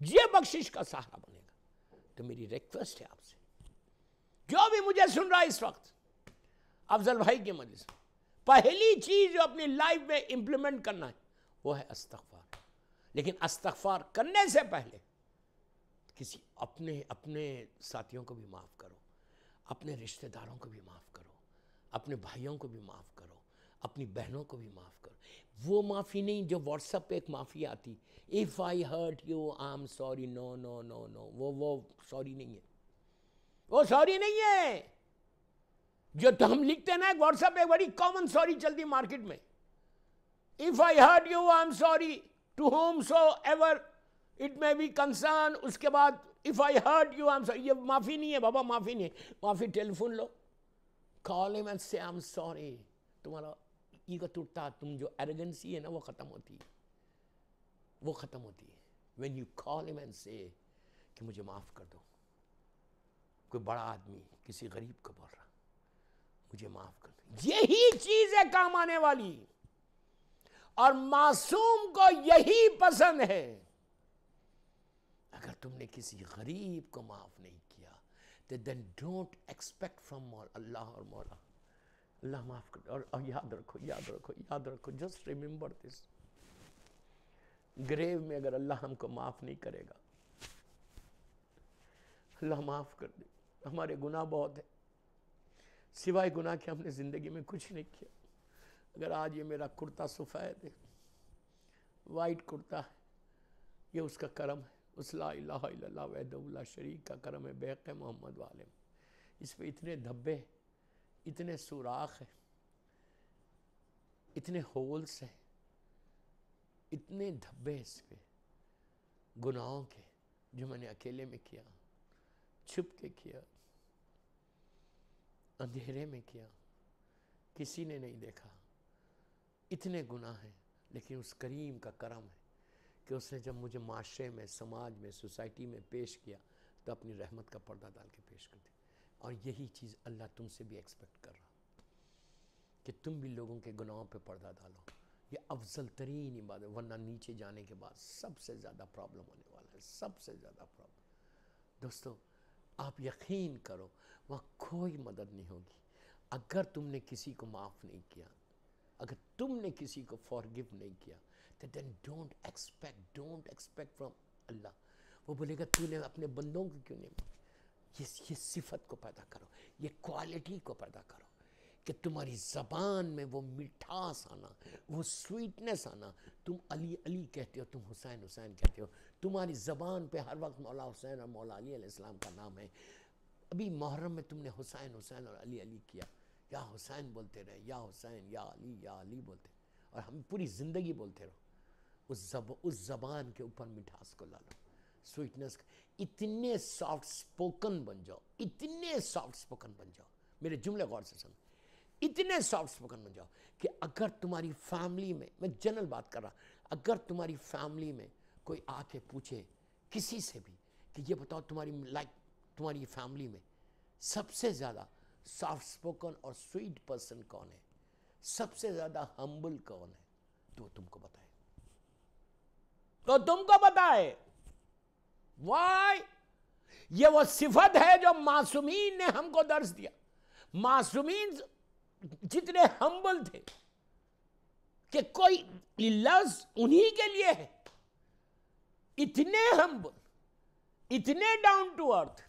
یہ بخشش کا سہارا بنے گا. تو میری ریکویسٹ ہے آپ سے، جو بھی مجھے سن رہا ہے اس وقت افضل بھائی کے مجلس، پہلی چیز جو اپنی لائف میں امپلیمنٹ کرنا ہے وہ ہے استغفار. لیکن استغفار کرنے سے پہلے کسی اپنے ساتھیوں کو بھی معاف کرو، اپنے رشتہ داروں کو بھی معاف کرو، اپنے بھائیوں کو بھی معاف کرو، اپنی بہنوں کو بھی معاف کرو. وہ معافی نہیں جو واٹس ایپ پہ ایک معافی آتی، if I hurt you I'm sorry. no وہ سوری نہیں ہے. وہ سوری نہیں ہے جو تو ہم لکھتے ہیں نا. ایک واٹس ایپ پہ بڑی کامن سوری چلتی مارکیٹ میں، if I hurt you I'm sorry to whomsoever it may be concerned. اس کے بعد if I hurt you I'm sorry. یہ معافی نہیں ہے بابا، معافی نہیں ہے. معافی ٹیلیفون لو، call him and say I'm sorry. تمہارا ایگو ٹوٹتا، تم جو ایروگنسی ہے نا وہ ختم ہوتی ہے، وہ ختم ہوتی ہے. when you call him and say کہ مجھے معاف کر دو. کوئی بڑا آدمی کسی غریب کو بول رہا مجھے معاف کر دو، یہی چیز ہے کام آنے والی. اور معصوم کو یہی پسند ہے. اگر تم نے کسی غریب کو معاف نہیں کیا تو then don't expect from اللہ اور مولا. اللہ معاف کر. اور یاد رکھو just remember this. گریو میں اگر اللہ ہم کو معاف نہیں کرے گا، اللہ معاف کر دے. ہمارے گناہ بہت ہیں، سوائے گناہ کے ہم نے زندگی میں کچھ نہیں کیا. اگر آج یہ میرا کرتا سفید ہے، وائٹ کرتا ہے، یہ اس کا کرم ہے. اس لا الہ الا اللہ وحدہ لا شریک کا کرم ہے. بیق محمد والے اس پہ اتنے دھبے، اتنے سوراخ ہیں، اتنے ہولس ہیں، اتنے دھبے اس پہ گناہوں کے جو میں نے اکیلے میں کیا، چھپ کے کیا، اندھیرے میں کیا، کسی نے نہیں دیکھا. اتنے گناہ ہیں، لیکن اس کریم کا کرم ہے کہ اس نے جب مجھے معاشرے میں، سماج میں، سوسائٹی میں پیش کیا تو اپنی رحمت کا پردہ ڈال کے پیش کر دیا. اور یہی چیز اللہ تم سے بھی ایکسپیکٹ کر رہا کہ تم بھی لوگوں کے گناہوں پہ پردہ ڈالو. یہ افضل ترین عبادت، ورنہ نیچے جانے کے بعد سب سے زیادہ پرابلم ہونے والا ہے، سب سے زیادہ پرابلم. دوستو آپ یقین کرو وہاں کوئی مدد نہیں ہوگی. اگر تم نے کسی کو معاف نہیں کیا، اگر تم نے کسی کو فارگیو نہیں کیا، تو دین ڈونٹ ایکسپیکٹ فرام اللہ. وہ بولے گا تو نے اپنے بندوں کو کیوں نہیں مانگا؟ یہ صفت کو پیدا کرو، یہ کوالٹی کو پیدا کرو کہ تمہاری زبان میں وہ مٹھاس آنا، وہ سویٹنس آنا. تم علی علی کہتے ہو، تم حسین حسین کہتے ہو، تمہاری زبان پہ ہر وقت مولا حسین اور مولا علی علیہ السلام کا نام ہے. ابھی محرم میں تم نے حسین حسین اور علی علی کیا، یا حسین بولتے رہے، یا حسین، یا علی بولتے، اور ہم پوری زندگی بولتے رہو. اس زبان کے اوپر مٹھاس کو لا لو، سویٹنس. اتنے سافٹ سپوکن بن جاؤ، اتنے سافٹ سپوکن بن جاؤ. میرے جملے غور سے سن، اتنے سافٹ سپوکن بن جاؤ کہ اگر تمہاری فیملی میں جنرل بات کر رہا، اگر تمہاری فیملی میں کوئی آ کے پوچھے کسی سے بھی کہ یہ بتاؤ تمہاری فیملی میں سب سے زیادہ سافٹ سپوکن اور سویٹ پرسن کون ہے، سب سے زیادہ ہمبل کون ہے، تو تم کو بتائے. وائی؟ یہ وہ صفت ہے جو معصومین نے ہم کو درس دیا. معصومین جتنے ہمبل تھے کہ کوئی لفظ انہی کے لیے ہے، اتنے ہمبل، اتنے ڈاؤن ٹو ارتھ،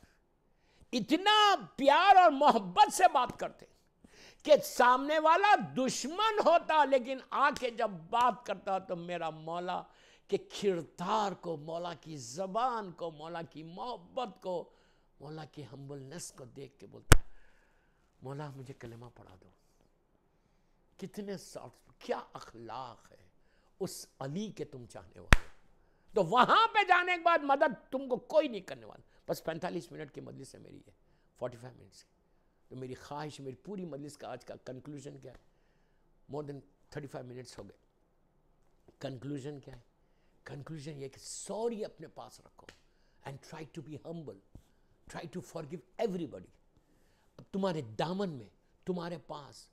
اتنا پیار اور محبت سے بات کرتے کہ سامنے والا دشمن ہوتا لیکن آ کے جب بات کرتا تو میرا مولا کے کردار کو، مولا کی زبان کو، مولا کی محبت کو، مولا کی ہمبلنس کو دیکھ کے بولتا مولا مجھے کلمہ پڑھا دو. کتنے سافٹ، کیا اخلاق ہے اس علی کے تم چاہنے والے. تو وہاں پہ جانے کے بعد مدد تم کو کوئی نہیں کرنے والا. بس 45 منٹ کی مجلس ہے میری، ہے 45 منٹس کی. تو میری خواہش، میری پوری مجلس کا آج کا کنکلوژن کیا ہے؟ مور دین 35 منٹس ہو گئے. کنکلوژن کیا ہے؟ کنکلوژن یہ کہ سوری اپنے پاس رکھو and try to be humble, try to forgive everybody. تمہارے دامن میں، تمہارے پاس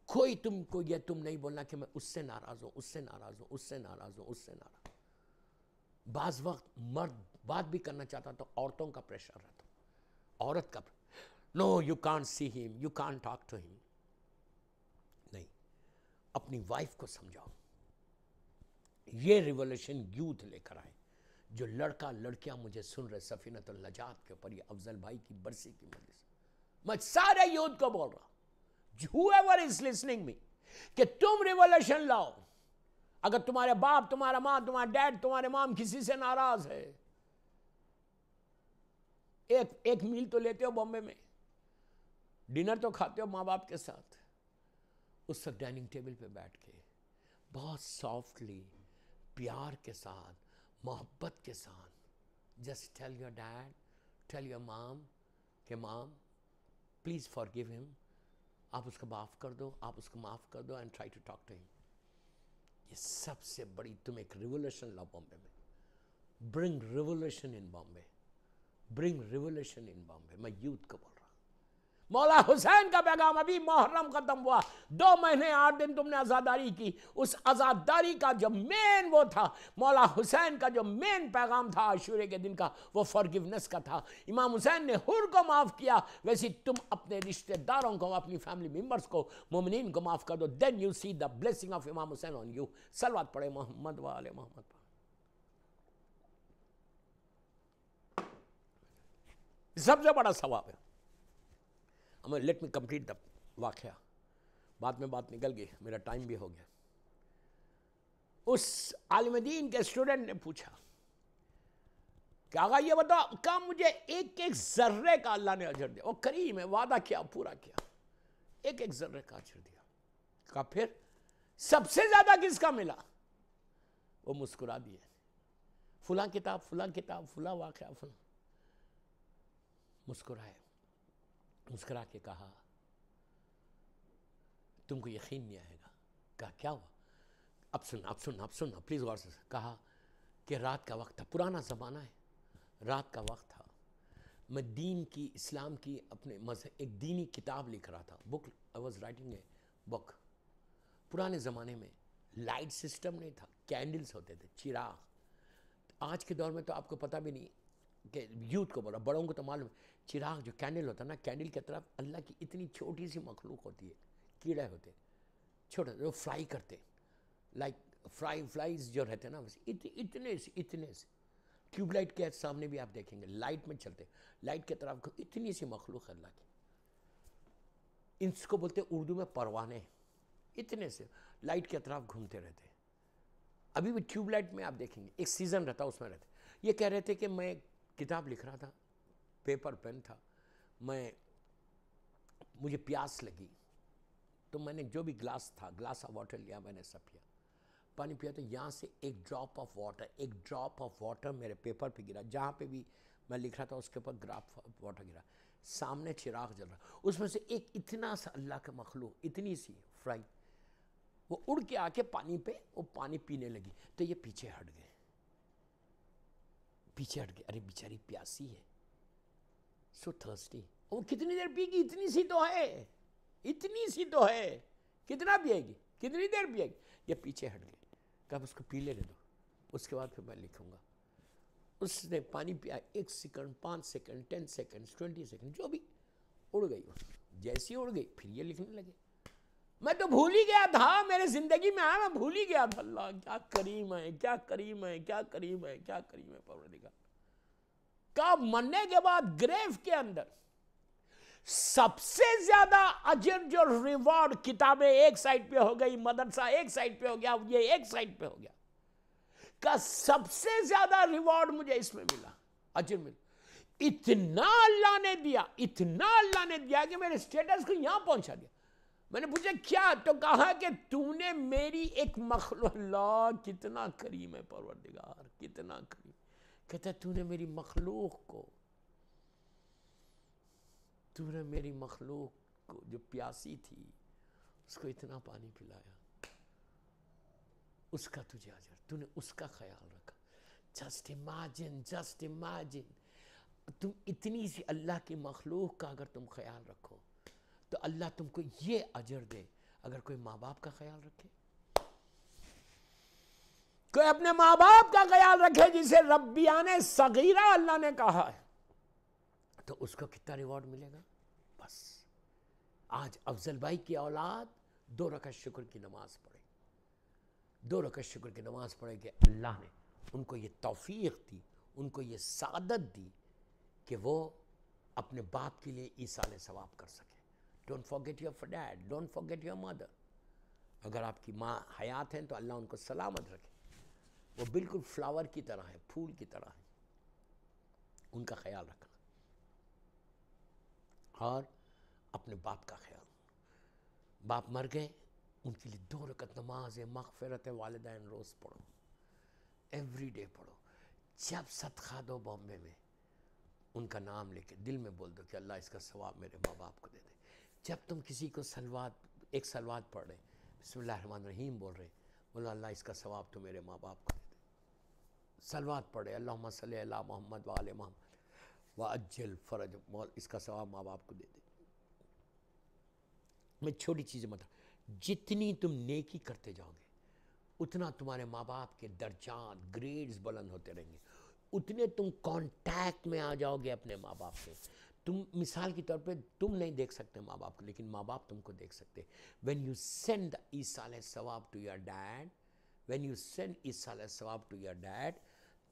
کوئی تم کو یہ تم نہیں بولنا کہ میں اس سے ناراض ہوں، اس سے ناراض ہوں، اس سے ناراض ہوں، اس سے ناراض ہوں. بعض وقت مرد بات بھی کرنا چاہتا تو عورتوں کا پریشر رہتا، عورت کا no you can't see him, you can't talk to him. نہیں، اپنی وائف کو سمجھاؤ. یہ ریولوشن یوتھ لے کر آئے. جو لڑکا لڑکیاں مجھے سن رہے سفینۃ النجات کے اوپر، یہ افضل بھائی کی برسی کی مجلس، میں سارے یوتھ کو بول رہا ہوں، whoever is listening me، کہ تم ریولوشن لاؤ. اگر تمہارے باپ، تمہارا ماں، تمہارا ڈیڈ، تمہارے مام کسی سے ناراض ہے، ایک میل تو لیتے ہو بامبے میں، ڈنر تو کھاتے ہو ماں باپ کے ساتھ، اس وقت ڈائننگ ٹیبل پہ بیٹھ کے بہت سافٹلی، پیار کے ساتھ، محبت کے ساتھ، just tell your dad, tell your mom کہ مام پلیز فارگیو ہم، آپ اس کو معاف کر دو، آپ اس کو معاف کر دو، and try to talk to him. یہ سب سے بڑی، تم ایک ریولوشن لاؤ بامبے میں. برنگ ریولوشن ان بامبے، برنگ ریولوشن ان بامبے. میں یوتھ کو بول رہا ہوں. مولا حسین کا پیغام، ابھی محرم ختم ہوا، 2 مہینے 8 دن تم نے عزاداری کی. اس عزاداری کا جو مین وہ تھا، مولا حسین کا جو مین پیغام تھا عاشورے کے دن کا، وہ فارگیونس کا تھا. امام حسین نے حر کو معاف کیا، ویسے تم اپنے رشتہ داروں کو، اپنی فیملی ممبرز کو، مومنین کو معاف کر دو. Then you see the blessing of Imam Hussain on you. صلوات پڑھے محمد و آل محمد پر. سب سے بڑا ثواب ہے. لیٹ می کمپلیٹ دا واقعہ، بعد میں بات نکل گئی، میرا ٹائم بھی ہو گیا. اس عالم دین کے اسٹوڈنٹ نے پوچھا کہ آقا یہ بتاؤ، کہا مجھے ایک ایک ذرے کا اللہ نے اجر دیا. وہ کریم ہے، وعدہ کیا پورا کیا، ایک ایک ذرے کا اجر دیا. کہا پھر سب سے زیادہ کس کا ملا؟ وہ مسکرا دیے. فلاں کتاب، فلاں کتاب، فلاں واقعہ، فلاں. مسکرائے، مسکرا کے کہا تم کو یقین نہیں آئے گا. کہا کیا ہوا؟ اب سننا پلیز غور سے. کہا کہ رات کا وقت تھا، پرانا زمانہ ہے، رات کا وقت تھا. میں دین کی، اسلام کی، اپنے مذہب، ایک دینی کتاب لکھ رہا تھا، بک، آئی واز رائٹنگ اے بک. پرانے زمانے میں لائٹ سسٹم نہیں تھا، کینڈلز ہوتے تھے، چراغ. آج کے دور میں تو آپ کو پتہ بھی نہیں، کہ یوتھ کو بولا، بڑوں کو تو معلوم ہے، چراغ جو کینڈل ہوتا ہے نا، کینڈل کی طرف اللہ کی اتنی چھوٹی سی مخلوق ہوتی ہے، کیڑے ہوتے چھوٹے، وہ فلائی کرتے، لائک فلائیز جو رہتے ہیں نا، اتنے سے ٹیوب لائٹ کے سامنے بھی آپ دیکھیں گے، لائٹ میں چلتے، لائٹ کے طرف اتنی سی مخلوق ہے اللہ کی. ان کو بولتے اردو میں پروانے، اتنے سے لائٹ کے اطراف گھومتے رہتے. ابھی بھی ٹیوب لائٹ میں آپ دیکھیں گے ایک سیزن رہتا، اس میں رہتے. یہ کہہ رہے تھے کہ میں کتاب لکھ رہا تھا، پیپر پین تھا، مجھے پیاس لگی تو میں نے جو بھی گلاس تھا، گلاس آف واٹر لیا، میں نے سب پیا، پانی پیا، تو یہاں سے ایک ڈراپ آف واٹر میرے پیپر پہ گرا، جہاں پہ بھی میں لکھ رہا تھا اس کے اوپر ڈراپ آف واٹر گرا. سامنے چراغ جل رہا، اس میں سے ایک اتنا سا اللہ کا مخلوق، اتنی سی فرائی، وہ اڑ کے آ کے پانی پہ وہ پانی پینے لگی. تو یہ پیچھے ہٹ گئے، ارے بیچاری پیاسی ہے، سو تھرسٹی. وہ کتنی دیر پی گی؟ اتنی سی تو ہے، کتنا پیے گی، کتنی دیر پیے گی؟ یہ پیچھے ہٹ گئے، کب اس کو پی لینے دو، اس کے بعد پھر میں لکھوں گا. اس نے پانی پیا، 1 سیکنڈ، 5 سیکنڈ، 10 سیکنڈ، 20 سیکنڈ، جو بھی، اڑ گئی. جیسی اڑ گئی پھر یہ لکھنے لگے. میں تو بھول ہی گیا تھا، میرے زندگی میں آیا، میں بھول ہی گیا تھا. اللہ کیا کریم ہے، کیا کریم ہے، کیا کریم ہے، کیا کریم ہے پروردگار. کا مرنے کے بعد گریو کے اندر سب سے زیادہ اجر جو ریوارڈ، کتابیں ایک سائٹ پہ ہو گئی، مدرسہ ایک سائٹ پہ ہو گیا، یہ ایک سائٹ پہ ہو گیا، کا سب سے زیادہ ریوارڈ مجھے اس میں ملا، اجر ملا. اتنا اللہ نے دیا کہ میرے سٹیٹس کو یہاں پہنچا دیا. میں نے پوچھا کیا؟ تو کہا کہ تو نے میری ایک مخلوق، اللہ کتنا کریم ہے پروردگار، کتنا کریم. کہتا ہے تو نے میری مخلوق کو جو پیاسی تھی اس کو اتنا پانی پلایا، اس کا تجھے اجر، تو نے اس کا خیال رکھا. جسٹ امیجن تم اتنی سی اللہ کی مخلوق کا اگر تم خیال رکھو تو اللہ تم کو یہ اجر دے. اگر کوئی ماں باپ کا خیال رکھے، کوئی اپنے ماں باپ کا خیال رکھے، جسے ربیان صغیرہ اللہ نے کہا ہے، تو اس کو کتنا ریوارڈ ملے گا. بس آج افضل بھائی کی اولاد 2 رکعت شکر کی نماز پڑھے، 2 رکعت شکر کی نماز پڑھے کہ اللہ نے ان کو یہ توفیق دی، ان کو یہ سعادت دی کہ وہ اپنے باپ کے لیے ایصال ثواب کر سکے. Don't forget your dad, don't forget your mother. اگر آپ کی ماں حیات ہیں تو اللہ ان کو سلامت رکھے، وہ بالکل فلاور کی طرح ہے، پھول کی طرح ہے، ان کا خیال رکھنا. اور اپنے باپ کا خیال، باپ مر گئے، ان کے لیے 2 رکعت نماز مغفرت والدین روز پڑھو، ایوری ڈے پڑھو. جب صدقہ دو بامبے میں، ان کا نام لے کے دل میں بول دو کہ اللہ اس کا ثواب میرے ماں باپ کو دے دے. جب تم کسی کو ایک سلوات پڑھ رہے، بسم اللہ الرحمن الرحیم بول رہے، بولو اللہ اس کا ثواب تو میرے ماں باپ کو دے دے. سلوات پڑھے، اللہم صلی علی محمد وآل محمد وعجل فرج، اس کا ثواب ماں باپ کو دے دے. میں چھوٹی چیزیں جتنی تم نیکی کرتے جاؤ گے اتنا تمہارے ماں باپ کے درجات، گریڈز بلند ہوتے رہیں گے، اتنے تم کانٹیکٹ میں آ جاؤ گے اپنے ماں باپ سے. تم مثال کے طور پہ تم نہیں دیکھ سکتے ماں باپ کو، لیکن ماں باپ تم کو دیکھ سکتے. when you send ایصال ثواب to your dad, when you send ایصال ثواب to your dad،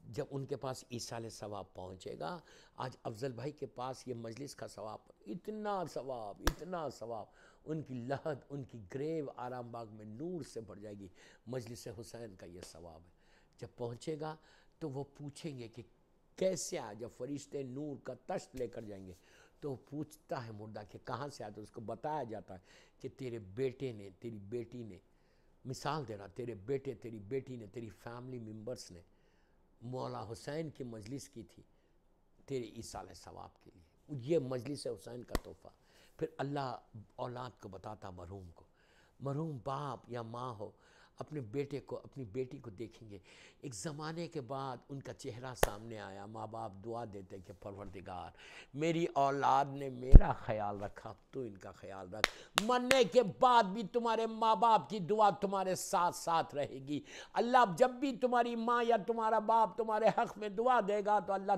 جب ان کے پاس ایصال ثواب پہنچے گا. آج افضل بھائی کے پاس یہ مجلس کا ثواب، اتنا ثواب، ان کی لحد، ان کی گریو آرام باغ میں نور سے بھر جائے گی. مجلس حسین کا یہ ثواب ہے. جب پہنچے گا تو وہ پوچھیں گے کہ کیسے آیا. جب فرشتے نور کا تشت لے کر جائیں گے تو وہ پوچھتا ہے مردہ کہ کہاں سے آیا، تو اس کو بتایا جاتا ہے کہ تیرے بیٹے نے، تیری بیٹی نے، مثال دے رہا، تیرے بیٹے، تیری بیٹی نے، تیری فیملی ممبرس نے مولا حسین کی مجلس کی تھی تیرے ایصال ثواب کے لیے. یہ مجلس حسین کا تحفہ. پھر اللہ اولاد کو بتاتا، مرحوم کو، مرحوم باپ یا ماں ہو، اپنے بیٹے کو اپنی بیٹی کو دیکھیں گے. ایک زمانے کے بعد ان کا چہرہ سامنے آیا. ماں باپ دعا دیتے کہ پروردگار میری اولاد نے میرا خیال رکھا، تو ان کا خیال رکھ. مرنے کے بعد بھی تمہارے ماں باپ کی دعا تمہارے ساتھ ساتھ رہے گی. اللہ جب بھی تمہاری ماں یا تمہارا باپ تمہارے حق میں دعا دے گا تو اللہ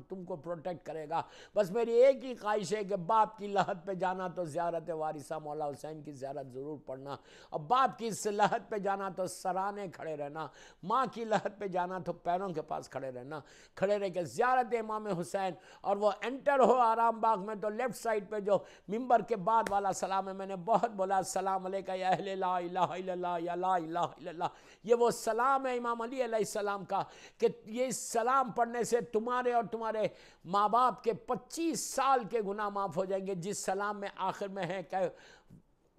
تم کو پروٹیکٹ کرے گا. بس میری ایک ہی خواہش ہے کہ باپ کی لحد پہ جانا تو زیارت وارثہ مولا حسین کی زیارت ضرور پڑھنا، اور باپ کی اس لحد پہ جانا تو سرانے کھڑے رہنا، ماں کی لحد پہ جانا تو پیروں کے پاس کھڑے رہنا. کھڑے رہ کے زیارت امام حسین، اور وہ انٹر ہو آرام باغ میں تو لیفٹ سائڈ پہ جو ممبر کے بعد والا سلام ہے، میں نے بہت بولا السلام علیکہ یا اہل لا الہ الا اللہ یا لا الہ الا اللہ. یہ وہ سلام ہے امام علی علیہ السلام کا کہ یہ سلام پڑھنے سے تمہارے اور تمہارے ماں باپ کے 25 سال کے گناہ معاف ہو جائیں گے. جس سلام میں آخر میں ہے کہ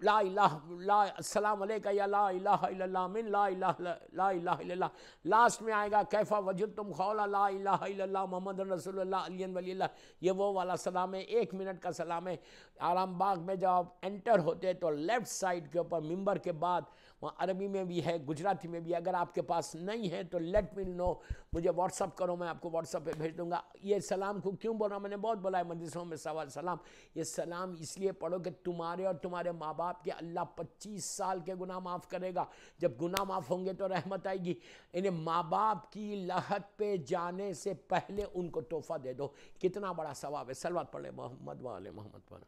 لا الہ السلام علیکہ یا لا الہ الا اللہ من لا الہ لا الہ الا اللہ. لاسٹ میں آئے گا کیفا وجدتم قول لا الہ الا اللہ محمد رسول اللہ علی ولی اللہ. یہ وہ والا سلام ہے، 1 منٹ کا سلام ہے. آرام باغ میں جب آپ انٹر ہوتے تو لیفٹ سائڈ کے اوپر ممبر کے بعد وہاں عربی میں بھی ہے، گجراتی میں بھی ہے. اگر آپ کے پاس نہیں ہے تو لیٹ می نو، مجھے واٹس اپ کرو، میں آپ کو واٹس اپ پہ بھیج دوں گا. یہ سلام کو کیوں بول رہا ہوں؟ میں نے بہت بولا ہے مجلسوں میں سلام. یہ سلام اس لیے پڑھو کہ تمہارے اور تمہارے ماں باپ کے اللہ 25 سال کے گناہ معاف کرے گا. جب گناہ معاف ہوں گے تو رحمت آئے گی. انہیں ماں باپ کی لحد پہ جانے سے پہلے ان کو تحفہ دے دو. کتنا بڑا ثواب ہے. صلوات پڑھ لے محمد و آل محمد پر.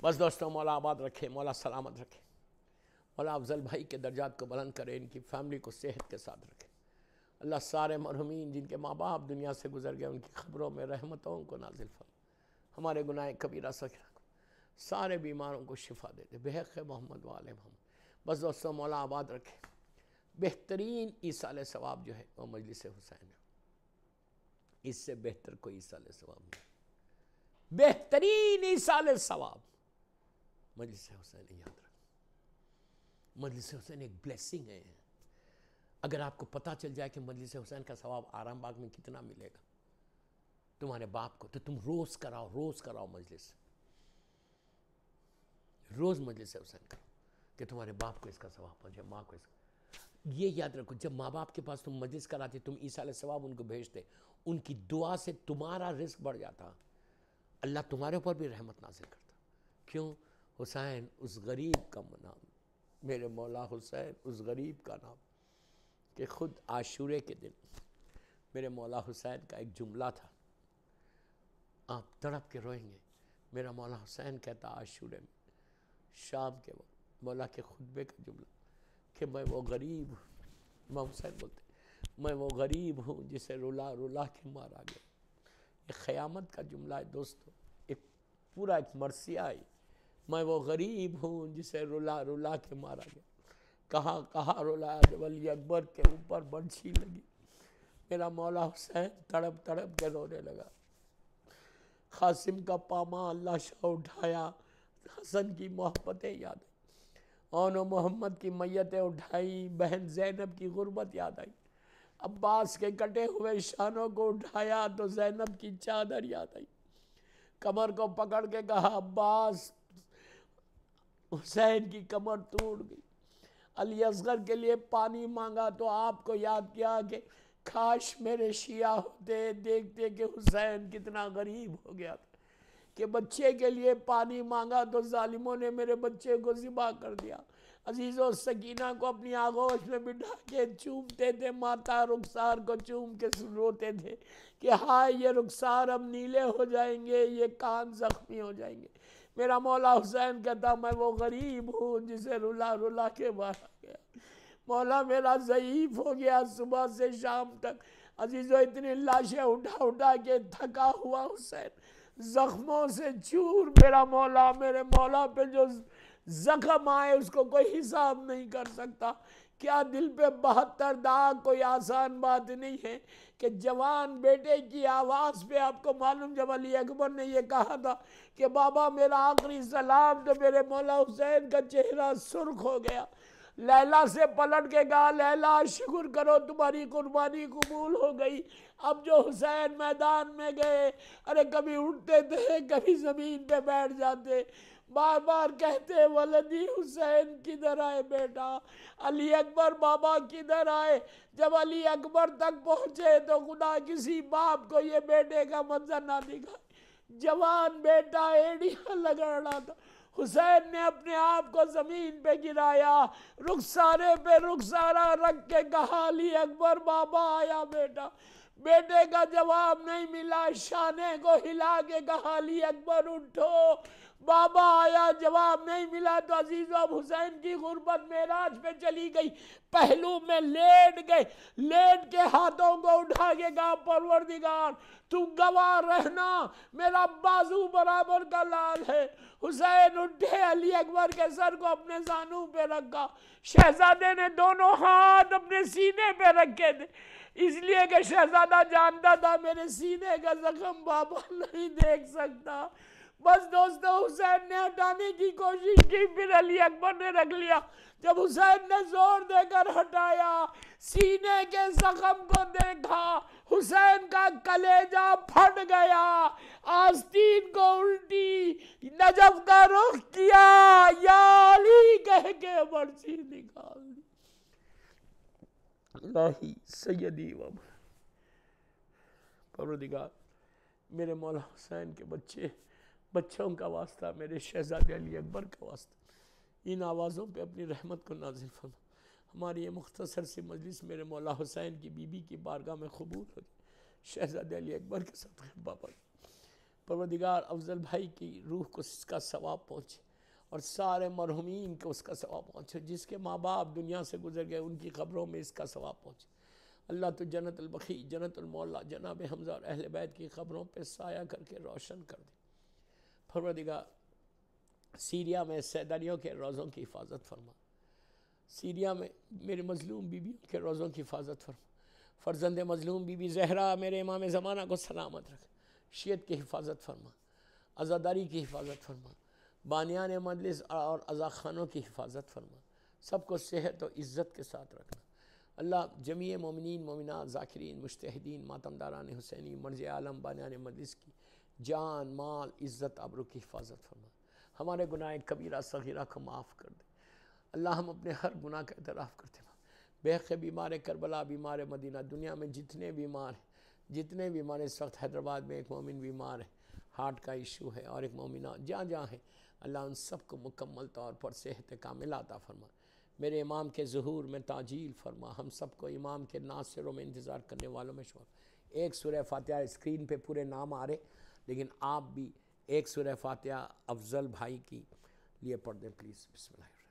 بس دوستوں، مولا آباد رکھے، مولا سلامت رکھے، مولا افضل بھائی کے درجات کو بلند کرے، ان کی فیملی کو صحت کے ساتھ رکھے. اللہ سارے مرحومین جن کے ماں باپ دنیا سے گزر گئے ان کی خبروں میں رحمتوں کو نازل فرما. ہمارے گناہ کبیرہ سغیرہ کو، سارے بیماروں کو شفا دے دے بحق محمد و آل محمد. بس دوستوں، مولا آباد رکھے. بہترین ایصال ثواب جو ہے وہ مجلس حسین ہے. اس سے بہتر کوئی ایصال ثواب نہیں. بہترین ایصال ثواب مجلس حسین. یاد رکھ، مجلس حسین ایک بلیسنگ ہے. اگر آپ کو پتہ چل جائے کہ مجلس حسین کا ثواب آرام باغ میں کتنا ملے گا تمہارے باپ کو، تو تم روز کراؤ مجلس، روز مجلس حسین کرو کہ تمہارے باپ کو اس کا ثواب پہنچے، ماں کو اس کا. یہ یاد رکھو، جب ماں باپ کے پاس تم مجلس کراتے، تم ایصال ثواب ان کو بھیجتے، ان کی دعا سے تمہارا رزق بڑھ جاتا، اللہ تمہارے اوپر بھی رحمت نازل کرتا. کیوں؟ حسین اس غریب کا نام، میرے مولا حسین اس غریب کا نام کہ خود عاشورے کے دن میرے مولا حسین کا ایک جملہ تھا، آپ تڑپ کے روئیں گے. میرا مولا حسین کہتا عاشورے میں شام کے وقت مولا کے خطبے کا جملہ کہ میں وہ غریب ہوں. امام حسین بولتے میں وہ غریب ہوں جسے رلا رلا کے مارا گیا. یہ قیامت کا جملہ ہے دوستو، ایک پورا ایک مرثیہ ہے. میں وہ غریب ہوں جسے رلا رلا کے مارا گیا. کہاں رلایا؟ جب علی اکبر کے اوپر برچھی لگی. میرا مولا حسین تڑپ تڑپ کے رونے لگا. قاسم کا پامال لاشا اٹھایا، حسن کی محبتیں یاد آئی، اون و محمد کی میتیں اٹھائی، بہن زینب کی غربت یاد آئی، عباس کے کٹے ہوئے شانوں کو اٹھایا تو زینب کی چادر یاد آئی. کمر کو پکڑ کے کہا عباس، حسین کی کمر ٹوٹ گئی. علی اصغر کے لیے پانی مانگا تو آپ کو یاد کیا کہ کاش میرے شیعہ ہوتے، دیکھتے کہ حسین کتنا غریب ہو گیا تھا، کہ بچے کے لیے پانی مانگا تو ظالموں نے میرے بچے کو ذبح کر دیا. عزیزو سکینہ کو اپنی آغوش میں بٹھا کے چومتے تھے، ماتا رخسار کو چوم کے روتے تھے کہ ہائے یہ رخسار اب نیلے ہو جائیں گے، یہ کان زخمی ہو جائیں گے. میرا مولا حسین کہتا میں وہ غریب ہوں جسے رلا رلا کے مارا گیا. مولا میرا ضعیف ہو گیا صبح سے شام تک. عزیزو اتنی لاشیں اٹھا اٹھا کے تھکا ہوا حسین زخموں سے چور. میرے مولا پہ جو زخم آئے اس کو کوئی حساب نہیں کر سکتا. کیا دل پہ 72 داغ کوئی آسان بات نہیں ہے کہ جوان بیٹے کی آواز پہ آپ کو معلوم، جب علی اکبر نے یہ کہا تھا کہ بابا میرا آخری سلام، تو میرے مولا حسین کا چہرہ سرخ ہو گیا. لیلا سے پلٹ کے کہا لیلا شکر کرو تمہاری قربانی قبول ہو گئی. اب جو حسین میدان میں گئے، ارے کبھی اٹھتے تھے کبھی زمین پہ بیٹھ جاتے. بار بار کہتے ولدی حسین کدھر آئے بیٹا، علی اکبر بابا کدھر آئے. جب علی اکبر تک پہنچے تو خدا کسی باپ کو یہ بیٹے کا منظر نہ دکھائے. جوان بیٹا ایڑیاں لگڑ رہا تھا. حسین نے اپنے آپ کو زمین پہ گرایا، رخسارے پہ رخسارہ رکھ کے کہا علی اکبر بابا آیا بیٹا. بیٹے کا جواب نہیں ملا، شانے کو ہلا کے کہا علی اکبر اٹھو بابا آیا. جواب نہیں ملا تو عزیزو اب حسین کی غربت معراج پہ چلی گئی. پہلو میں لیٹ گئے، لیٹ کے ہاتھوں کو اٹھا کے کہا پروردگار تو گواہ رہنا میرا بازو برابر کا لال ہے. حسین اٹھے، علی اکبر کے سر کو اپنے زانوں پہ رکھا. شہزادے نے دونوں ہاتھ اپنے سینے پہ رکھے تھے، اس لیے کہ شہزادہ جانتا تھا میرے سینے کا زخم بابا نہیں دیکھ سکتا. بس دوستو حسین نے ہٹانے کی کوشش کی، پھر علی اکبر نے رکھ لیا. جب حسین نے زور دے کر ہٹایا، سینے کے زخم کو دیکھا، حسین کا کلیجہ پھٹ گیا. آستین کو الٹی، نجف کا رخ کیا، یا علی کہہ کے برچی نکال دی. الہی سیدی و پروردگار میرے مولا حسین کے بچوں کا واسطہ، میرے شہزادے علی اکبر کا واسطہ، ان آوازوں پہ اپنی رحمت کو نازل فرما. ہماری یہ مختصر سی مجلس میرے مولا حسین کی بیوی کی بارگاہ میں قبول ہو جائے، شہزادے علی اکبر کے صدقے بابا. پروردگار افضل بھائی کی روح کو اس کا ثواب پہنچے اور سارے مرحومین کو اس کا ثواب پہنچے. جس کے ماں باپ دنیا سے گزر گئے ان کی قبروں میں اس کا ثواب پہنچے. اللہ تو جنت البقیع، جنت المولا جناب حمزہ اور اہل بیت کی قبروں پہ سایہ کر کے روشن کر دے. پروردگار سیریا میں سیدریوں کے روزوں کی حفاظت فرما. سیریا میں میرے مظلوم بیویوں کے روزوں کی حفاظت فرما. فرزند مظلوم بی بی زہرا میرے امام زمانہ کو سلامت رکھ. شیعت کی حفاظت فرما، عزاداری کی حفاظت فرما، بانیان مجلس اور عزاخانوں کی حفاظت فرما. سب کو صحت و عزت کے ساتھ رکھنا. اللہ جمیع مومنین مومنات ذاکرین مجتہدین ماتمداران حسینی مرض عالم بانیان مجلس کی جان مال عزت آبرو کی حفاظت فرما. ہمارے گناہ کبیرہ صغیرہ کو معاف کر دے. اللہ ہم اپنے ہر گناہ کا اعتراف کرتے ہیں. بے حق بیمار کربلا، بیمار مدینہ، دنیا میں جتنے بیمار اس وقت حیدرآباد میں ایک مومن بیمار ہے، ہارٹ کا ایشو ہے، اور ایک مومنہ جہاں جہاں ہے، اللہ ان سب کو مکمل طور پر صحت کاملہ عطا فرما. میرے امام کے ظہور میں تعجیل فرما. ہم سب کو امام کے ناصروں میں انتظار کرنے والوں میں شمار. ایک سورہ فاتحہ، اسکرین پہ پورے نام آ رہے لیکن آپ بھی ایک سورہ فاتحہ افضل بھائی کی لیے پڑھ دیں پلیز. بسم اللہ.